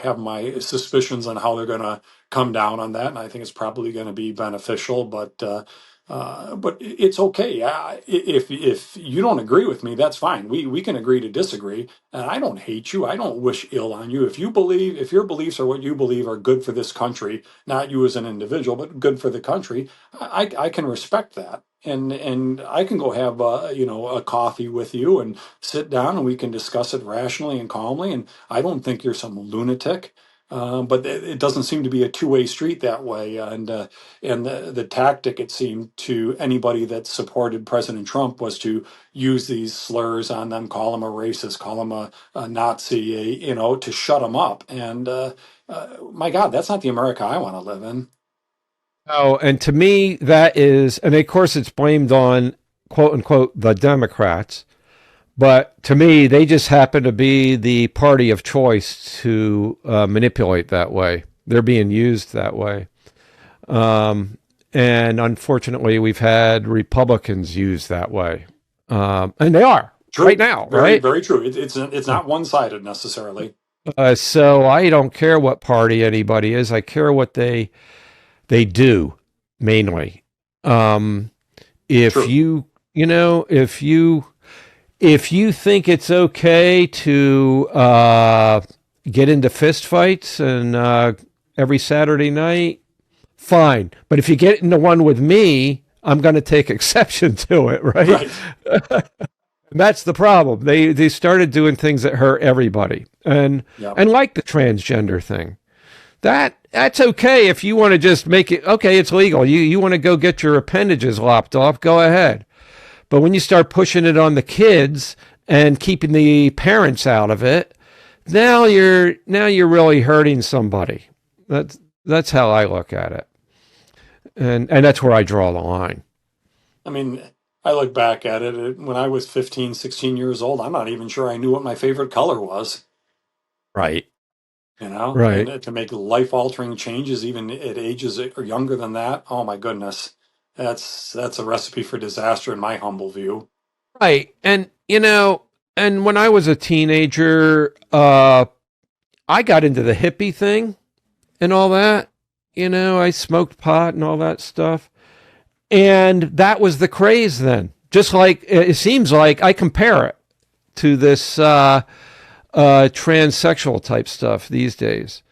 have my suspicions on how they're going to come down on that, and I think it's probably going to be beneficial. But it's okay. If you don't agree with me, that's fine. We can agree to disagree, and I don't hate you. I don't wish ill on you. If your beliefs are what you believe are good for this country, not you as an individual, but good for the country, I can respect that. And I can go have a coffee with you and sit down and we can discuss it rationally and calmly. And I don't think you're some lunatic. But it doesn't seem to be a two-way street that way. And the tactic, it seemed, to anybody that supported President Trump was to use these slurs on them, call him a racist, call him a Nazi, to shut him up. And my God, that's not the America I want to live in. Oh, and to me, that is, and of course, it's blamed on quote unquote the Democrats. But to me, they just happen to be the party of choice to manipulate that way. They're being used that way. And unfortunately, we've had Republicans used that way. And they are right True, now, very, right? very true. It's not one-sided necessarily. So I don't care what party anybody is. I care what they do mainly. If True. you, you know, if you think it's okay to get into fistfights and every Saturday night, fine. But if you get into one with me, I'm going to take exception to it, right? Right. And that's the problem. They started doing things that hurt everybody, and Yeah. like the transgender thing. That's okay if you want to just make it okay. It's legal. You want to go get your appendages lopped off, go ahead. But when you start pushing it on the kids and keeping the parents out of it, now you're really hurting somebody. That's how I look at it. And that's where I draw the line. I mean, I look back at it when I was 15, 16 years old. I'm not even sure I knew what my favorite color was, Right. and Right. to make life-altering changes even at ages that are younger than that. Oh my goodness. That's a recipe for disaster in my humble view. Right. And and when I was a teenager, I got into the hippie thing and all that. I smoked pot and all that stuff. And that was the craze then. Just like it seems like I compare it to this transsexual type stuff these days.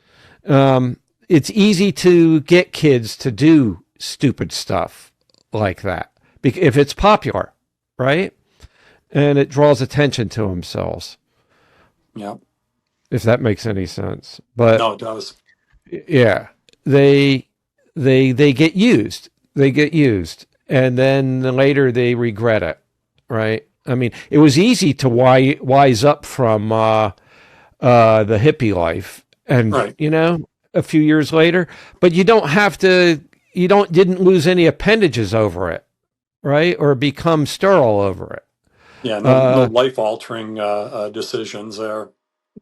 It's easy to get kids to do stupid stuff like that if it's popular, right? And it draws attention to themselves, Yeah. if that makes any sense. But No, it does. yeah, they get used. They get used, and then later they regret it, right? I mean, it was easy to wise up from the hippie life, and Right. a few years later, but you don't have to. You didn't lose any appendages over it, right? Or become sterile over it. Yeah, no life-altering decisions there.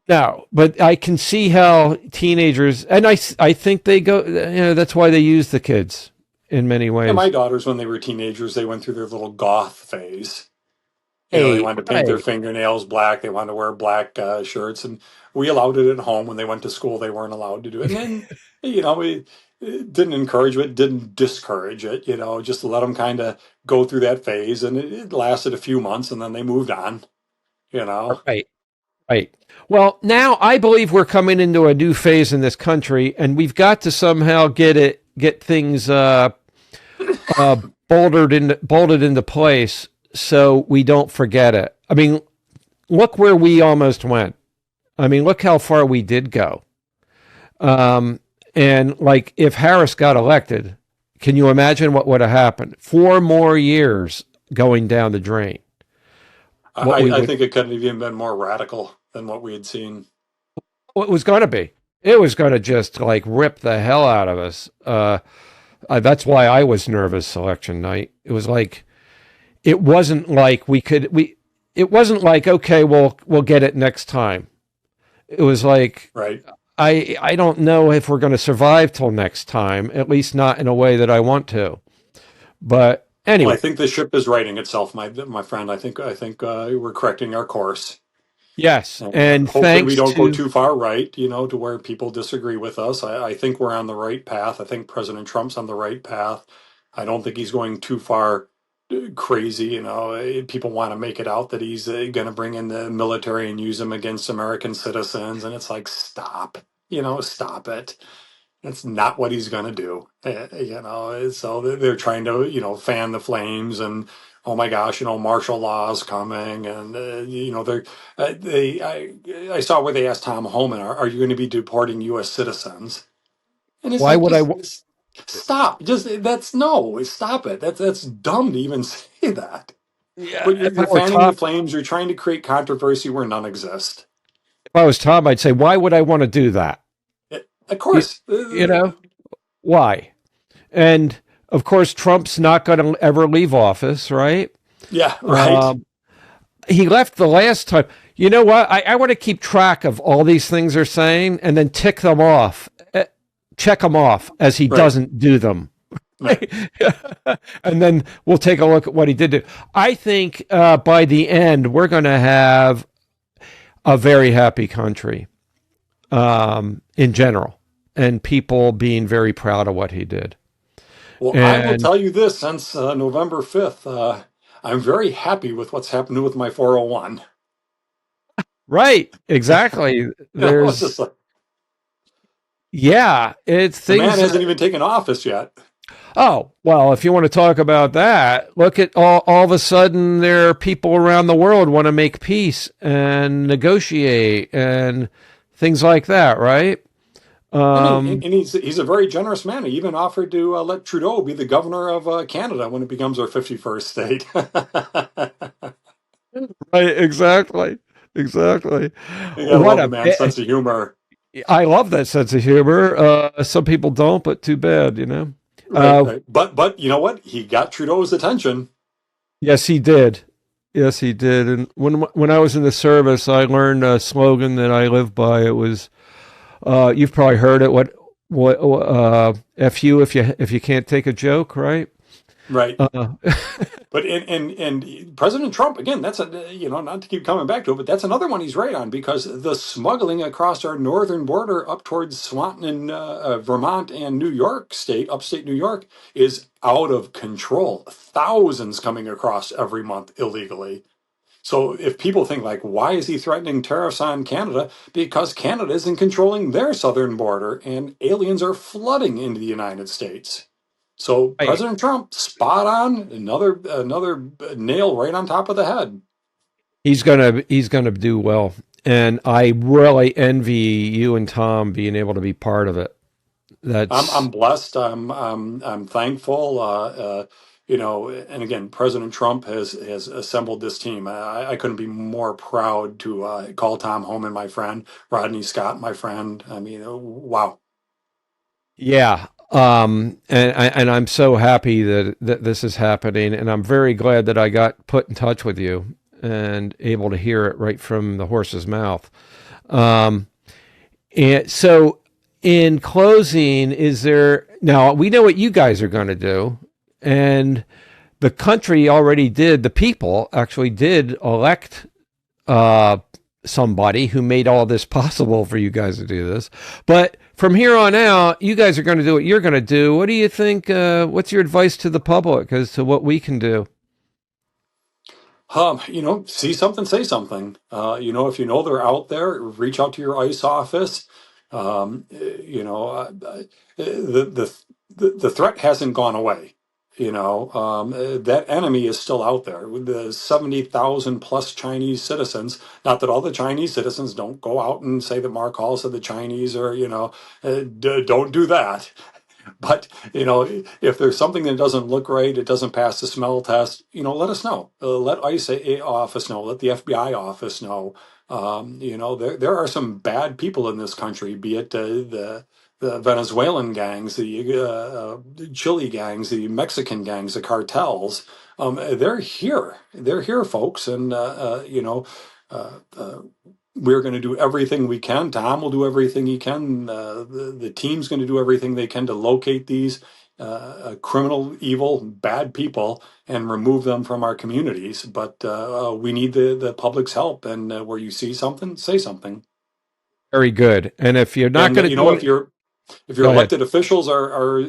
No, but I can see how teenagers, and I think they go. That's why they use the kids in many Yeah, my ways. daughters, when they were teenagers, they went through their little goth phase. They Hey, wanted to paint their right, fingernails black. They wanted to wear black shirts, and we allowed it at home. When they went to school, they weren't allowed to do it. And then, we didn't encourage it, didn't discourage it. Just let them kind of go through that phase, and it lasted a few months, and then they moved on. You know, right, right. Well, now I believe we're coming into a new phase in this country, and we've got to somehow get things bolted into place so we don't forget it. I mean, look where we almost went. I mean, look how far we did go. And like, if Harris got elected, can you imagine what would have happened? 4 more years going down the drain. What we I would, think it could have even been more radical than what we had seen. what it was going to be. It was going to just like rip the hell out of us. That's why I was nervous election night. It was like, it wasn't like it wasn't like, okay, we'll get it next time. It was like, Right. I don't know if we're going to survive till next time, at least not in a way that I want to. But Well, I Anyway, think the ship is righting itself, my friend. I think we're correcting our course. yes. And And hopefully we thanks don't go to, too far right, to where people disagree with us. I think we're on the right path. I think President Trump's on the right path. I don't think he's going too far crazy. People want to make it out that he's going to bring in the military and use them against American citizens. And it's like, stop, stop it. That's not what he's going to do. So they're trying to, fan the flames and, oh my gosh, martial law is coming. And, I saw where they asked Tom Homan, are you going to be deporting U.S. citizens? And it's why like, would I? just stop. No, stop it. That's dumb to even say that. Yeah, But you're fanning the flames. You're trying to create controversy where none exists. if I was Tom, I'd say, why would I want to do that? Of You, course. you know, why? And of course, Trump's not going to ever leave office, right? Yeah, right. Um, he left the last time. You know what? I want to keep track of all these things they're saying and then tick them off, check them off as he Right. doesn't do them. Right. And then we'll take a look at what he did do. I think by the end, we're going to have a very happy country in general, and people being very proud of what he did. Well, I will And tell you this, since November 5th, I'm very happy with what's happened with my 401. right, exactly. It's There's just like, yeah, it's the man things. hasn't even taken office yet. Oh, well, if you want to talk about that, look at all of a sudden there are people around the world want to make peace and negotiate and things like that, right? And Um, he's a very generous man. He even offered to let Trudeau be the governor of Canada when it becomes our 51st state. right, exactly. Exactly. You gotta What love the a man's sense of humor. I love that sense of humor. Some people don't, but too bad, Right, Uh, right. But you know what? He got Trudeau's attention. yes, he did. Yes, he did. And when I was in the service, I learned a slogan that I live by. It was, you've probably heard it. What, f you if you can't take a joke, right? Right. Uh, But and President Trump again, that's not to keep coming back to it, but that's another one he's right on, because the smuggling across our northern border up towards Swanton and Vermont and New York State, upstate New York, is out of control. Thousands coming across every month illegally. So if people think like, why is he threatening tariffs on Canada? Because Canada isn't controlling their southern border and aliens are flooding into the United States. So right. President Trump, spot on, another nail right on top of the head. He's gonna do well, and I really envy you and Tom being able to be part of it. I'm That's blessed. I'm thankful. And again, President Trump has assembled this team. I couldn't be more proud to call Tom Homan my friend, Rodney Scott my friend. I mean, wow. yeah. And I'm so happy that this is happening, and I'm very glad that I got put in touch with you and able to hear it right from the horse's mouth. Um, and so, in closing, is there now we know what you guys are going to do, and the country already did. The people actually did elect uh, somebody who made all this possible for you guys to do this. But from here on out, you guys are going to do what you're going to do. What do you think? What's your advice to the public as to what we can do? See something, say something. If you know they're out there, reach out to your ICE office. The threat hasn't gone away. That enemy is still out there. With the 70,000 plus Chinese citizens. Not that all the Chinese citizens don't go out and say that Mark Hall said the Chinese are, don't do that. But if there's something that doesn't look right, it doesn't pass the smell test, let us know. Let ICE office know. Let the FBI office know. There are some bad people in this country, be it the Venezuelan gangs, the Chile gangs, the Mexican gangs, the cartels. They're here. They're here, folks, and Uh, uh, we're going to do everything we can. Tom will do everything he can. The team's going to do everything they can to locate these, criminal, evil, bad people and remove them from our communities. But we need the public's help. And where you see something, say something. Very good. And if you're not And going to do if your go ahead. elected officials are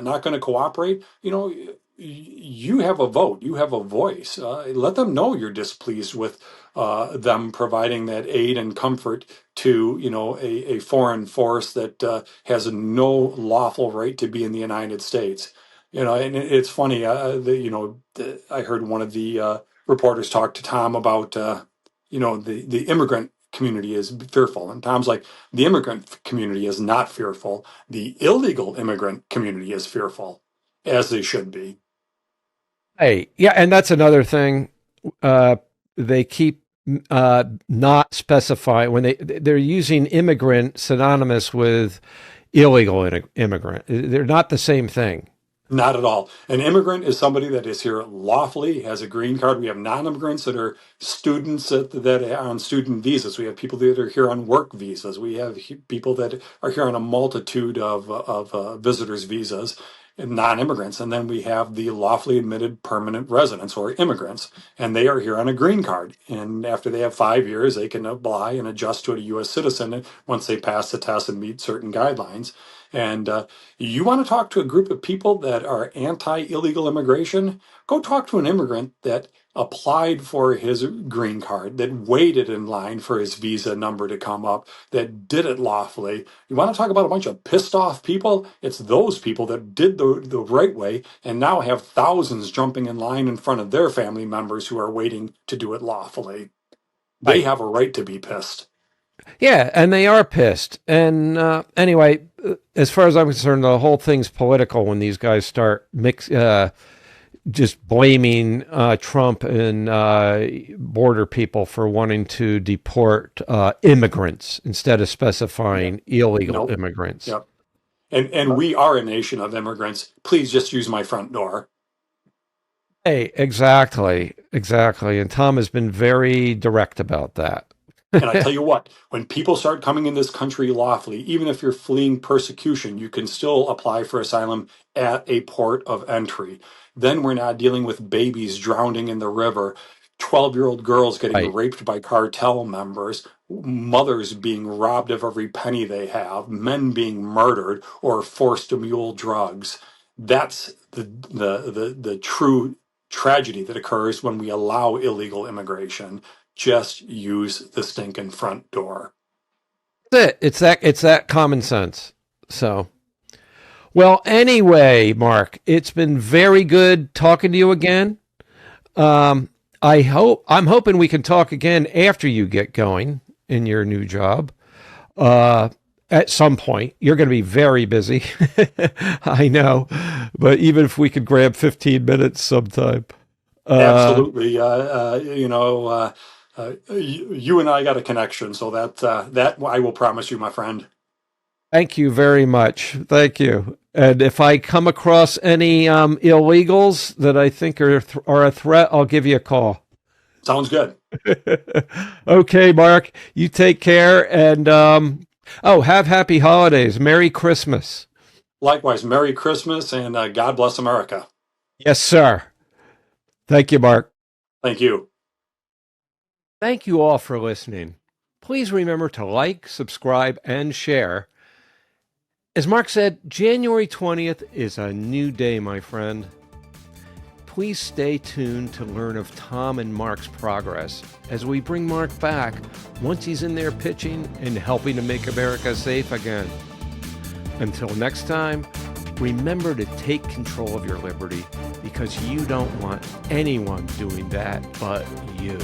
not going to cooperate, you have a vote, you have a voice. Let them know you're displeased with them providing that aid and comfort to a foreign force that has no lawful right to be in the United States. And it's funny. I heard one of the reporters talk to Tom about the immigrant community is fearful, and Tom's like, the immigrant community is not fearful. The illegal immigrant community is fearful, as they should be. Hey, yeah, and that's another thing. They keep not specifying when they're using immigrant synonymous with illegal immigrant. They're not the same thing. Not at all. An immigrant is somebody that is here lawfully, has a green card. We have non-immigrants that are students that are on student visas. We have people that are here on work visas. We have people that are here on a multitude of visitors visas and non-immigrants. And then we have the lawfully admitted permanent residents or immigrants, and they are here on a green card. And after they have 5 years, they can apply and adjust to a U.S. citizen once they pass the test and meet certain guidelines. And you want to talk to a group of people that are anti-illegal immigration? Go talk to an immigrant that applied for his green card, that waited in line for his visa number to come up, that did it lawfully. You want to talk about a bunch of pissed off people? It's those people that did the right way and now have thousands jumping in line in front of their family members who are waiting to do it lawfully. They Right. have a right to be pissed. Yeah, and they are pissed. And anyway, as far as I'm concerned, the whole thing's political when these guys start just blaming Trump and border people for wanting to deport immigrants instead of specifying illegal Nope. immigrants. Yep. And we are a nation of immigrants. Please just use my front door. Hey, exactly, exactly. And Tom has been very direct about that. And I tell you what, when people start coming in this country lawfully, even if you're fleeing persecution, you can still apply for asylum at a port of entry. Then we're not dealing with babies drowning in the river, 12-year-old girls getting Right. raped by cartel members, mothers being robbed of every penny they have, men being murdered or forced to mule drugs. That's the true tragedy that occurs when we allow illegal immigration. Just use the stinking front door. That's it. It's that common sense. So, well, anyway, Mark, it's been very good talking to you again. I'm hoping we can talk again after you get going in your new job. At some point, you're going to be very busy. I know, but even if we could grab 15 minutes sometime. Absolutely. You and I got a connection, so that I will promise you, my friend. Thank you very much. Thank you. And if I come across any illegals that I think are a threat, I'll give you a call. Sounds good. Okay, Mark. You take care, and have happy holidays. Merry Christmas. Likewise, Merry Christmas and God bless America. Yes, sir. Thank you, Mark. Thank you. Thank you all for listening. Please remember to like, subscribe, and share. As Mark said, January 20th is a new day, my friend. Please stay tuned to learn of Tom and Mark's progress as we bring Mark back once he's in there pitching and helping to make America safe again. Until next time, remember to take control of your liberty because you don't want anyone doing that but you.